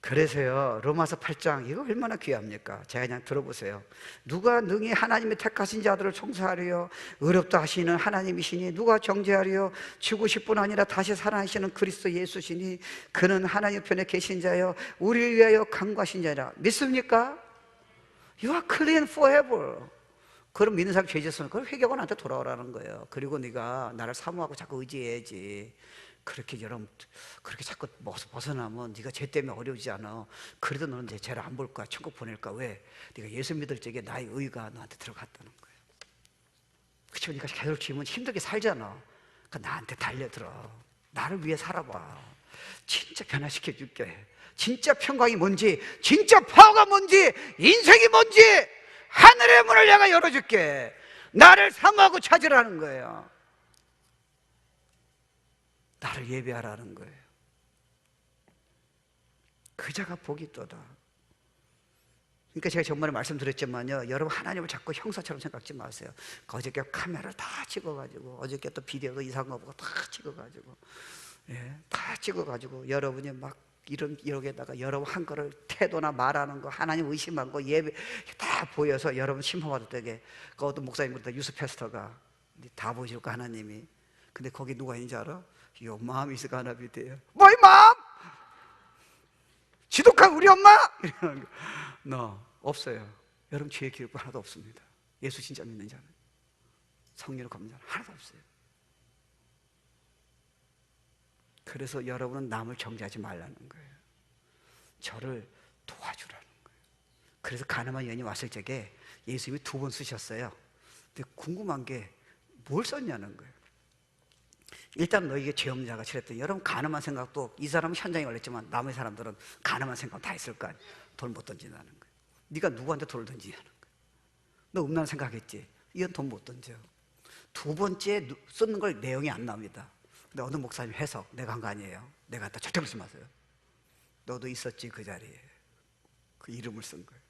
그래서요, 로마서 8장 이거 얼마나 귀합니까? 제가 그냥 들어보세요. 누가 능히 하나님의 택하신 자들을 총사하려? 의롭다 하시는 하나님이시니 누가 정죄하려? 죽으실 뿐 아니라 다시 살아나시는 그리스도 예수시니 그는 하나님 편에 계신 자여 우리를 위하여 강구하신 자라. 믿습니까? You are clean forever. 그럼 믿는 사람이 죄 짓으면 그걸 회개하고 나한테 돌아오라는 거예요. 그리고 네가 나를 사모하고 자꾸 의지해야지. 그렇게 여러분 그렇게 자꾸 벗어나면 네가 죄 때문에 어려우지 않아. 그래도 너는 내 죄를 안 볼 거야. 천국 보낼 거야. 왜? 네가 예수 믿을 적에 나의 의가 너한테 들어갔다는 거예요. 그렇죠? 네가 계속 지으면 힘들게 살잖아. 그러니까 나한테 달려들어. 나를 위해 살아봐. 진짜 변화시켜 줄게. 진짜 평강이 뭔지, 진짜 파워가 뭔지, 인생이 뭔지 하늘의 문을 내가 열어줄게. 나를 사모하고 찾으라는 거예요. 나를 예배하라는 거예요. 그자가 복이 있도다. 그러니까 제가 전번에 말씀드렸지만요, 여러분 하나님을 자꾸 형사처럼 생각하지 마세요. 어저께 카메라를 다 찍어가지고, 어저께 또 비디오도 이상한 거 보고 다 찍어가지고, 예, 다 찍어가지고 여러분이 막 이러게다가 여러분 한 거를 태도나 말하는 거, 하나님 의심한 거, 예배 다 보여서 여러분 심판받을 때게 그 어떤 목사님부터 유스 패스터가 다 보여줄 거 하나님이. 근데 거기 누가 있는지 알아? Your mom is gonna be there. My mom! 지독한 우리 엄마! 이러는 거. No, 없어요. 여러분 죄의 기록부 하나도 없습니다. 예수 진짜 믿는 자는, 성령을 감는 자는 하나도 없어요. 그래서 여러분은 남을 정죄하지 말라는 거예요. 저를 도와주라는 거예요. 그래서 가늠한 여인이 왔을 적에 예수님이 2번 쓰셨어요. 근데 궁금한 게 뭘 썼냐는 거예요. 일단 너에게 죄 없는 자가 치랬더니, 여러분 가늠한 생각도, 이 사람은 현장에 걸렸지만 나머지 사람들은 가늠한 생각 다 있을 거 아니에요. 돌 못 던진다는 거예요. 네가 누구한테 돌을 던지냐는 거예요. 너 음란 생각했지? 이건 돈 못 던져. 2번째 쓰는 걸 내용이 안 나옵니다. 근데 어느 목사님 해석, 내가 한 거 아니에요. 내가 다 절대 그러지 마세요. 너도 있었지 그 자리에. 그 이름을 쓴 거예요.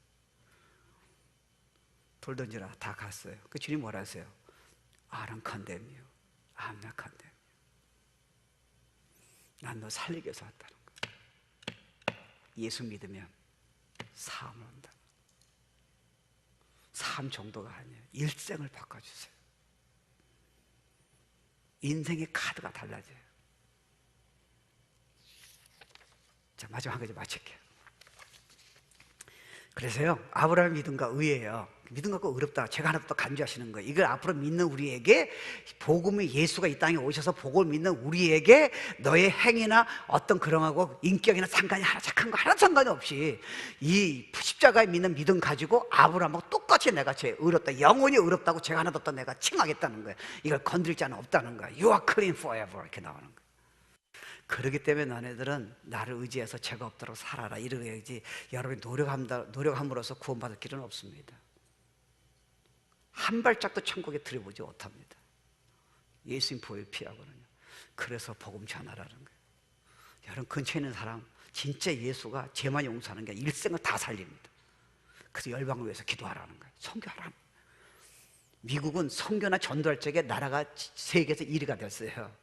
돌 던지라 다 갔어요. 그 주님 뭐라 하세요? I don't condemn you. I'm not condemn. 난 너 살리기 위해서 왔다는 거예요. 예수 믿으면 사함을 온다. 삶 정도가 아니에요. 일생을 바꿔주세요. 인생의 카드가 달라져요. 자, 마지막 한 가지 마칠게요. 그래서요, 아브라함의 믿음과 의예요. 믿음과 어렵다. 제가 하나 더 간주하시는 거예요. 이걸 앞으로 믿는 우리에게, 복음의 예수가 이 땅에 오셔서 복음을 믿는 우리에게 너의 행위나 어떤 그런 거하고 인격이나 상관이 하나 착한 거 하나 상관이 없이 이 십자가에 믿는 믿음 가지고 아브라함하고 똑같이 내가 죄 의롭다, 영원히 의롭다고 제가 하나 더 내가 칭하겠다는 거예요. 이걸 건드릴 자는 없다는 거예요. You are clean forever 이렇게 나오는 거예요. 그렇기 때문에 너네들은 나를 의지해서 죄가 없도록 살아라 이러야지, 여러분이 노력함으로써 구원받을 길은 없습니다. 한 발짝도 천국에 들여보지 못합니다. 예수님 보혈 피하고는요. 그래서 복음 전하라는 거예요. 여러분 근처에 있는 사람, 진짜 예수가 죄만 용서하는 게 일생을 다 살립니다. 그래서 열방을 위해서 기도하라는 거예요. 선교하라는 거예요. 미국은 선교나 전도할 적에 나라가 세계에서 1위가 됐어요.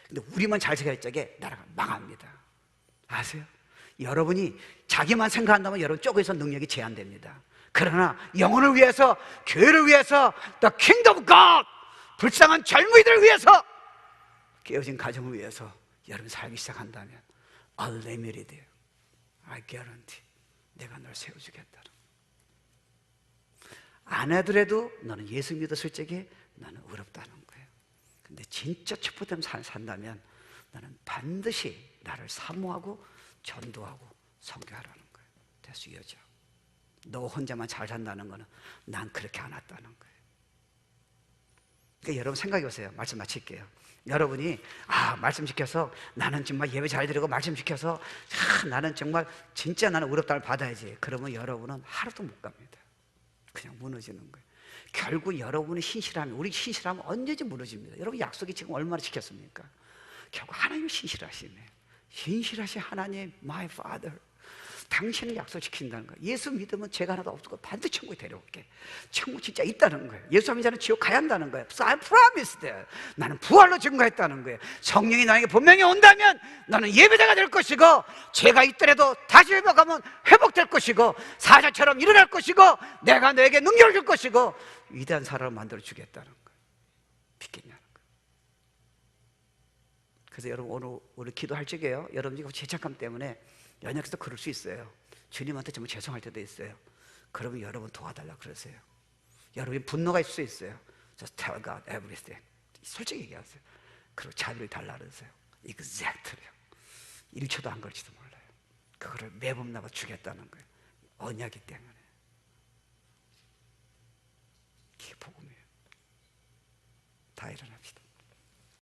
근데 우리만 잘 생각할 적에 나라가 망합니다. 아세요? 여러분이 자기만 생각한다면 여러분 쪽에서 능력이 제한됩니다. 그러나 영혼을 위해서, 교회를 위해서, The Kingdom of God, 불쌍한 젊은이들을 위해서, 깨어진 가정을 위해서 여러분 살기 시작한다면 Unlimited, I guarantee, 내가 널 세워주겠다는. 안 하더라도 너는 예수 믿었을 적에 너는 어렵다는 거예요. 근데 진짜 축복된 삶을 산다면 나는 반드시 나를 사모하고 전도하고 선교하라는 거예요. 대수 여자, 너 혼자만 잘 산다는 거는 난 그렇게 안 왔다는 거예요. 그러니까 여러분 생각해 보세요. 말씀 마칠게요. 여러분이 말씀 지켜서 나는 정말 예배 잘 드리고 말씀 지켜서 나는 정말 진짜 나는 어렵다를 받아야지, 그러면 여러분은 하루도 못 갑니다. 그냥 무너지는 거예요. 결국 여러분의 신실함이, 우리 신실함은 언제든지 무너집니다. 여러분 약속이 지금 얼마나 지켰습니까? 결국 하나님이 신실하시네. 신실하신 하나님, my father, 당신은 약속 지킨다는 거예요. 예수 믿으면 죄가 하나도 없고 반드시 천국에 데려올게. 천국 진짜 있다는 거예요. 예수 믿는 자는 지옥 가야 한다는 거예요. So I promised that. 나는 부활로 증거했다는 거예요. 성령이 나에게 분명히 온다면 나는 예배자가 될 것이고, 죄가 있더라도 다시 회복하면 회복될 것이고, 사자처럼 일어날 것이고, 내가 너에게 능력을 줄 것이고, 위대한 사람을 만들어 주겠다는 거예요. 믿겠냐는 거예요. 그래서 여러분 오늘 기도할 적에요, 여러분이 죄책감 때문에 연약해서 그럴 수 있어요. 주님한테 정말 죄송할 때도 있어요. 그러면 여러분 도와달라 그러세요. 여러분이 분노가 있을 수 있어요. Just tell God everything. 솔직히 얘기하세요. 그리고 자비를 달라 그러세요. exactly요. 1초도 안 걸지도 몰라요. 그거를 매번 나가 주겠다는 거예요. 언약이 때문에. 이게 복음이에요. 다 일어납시다.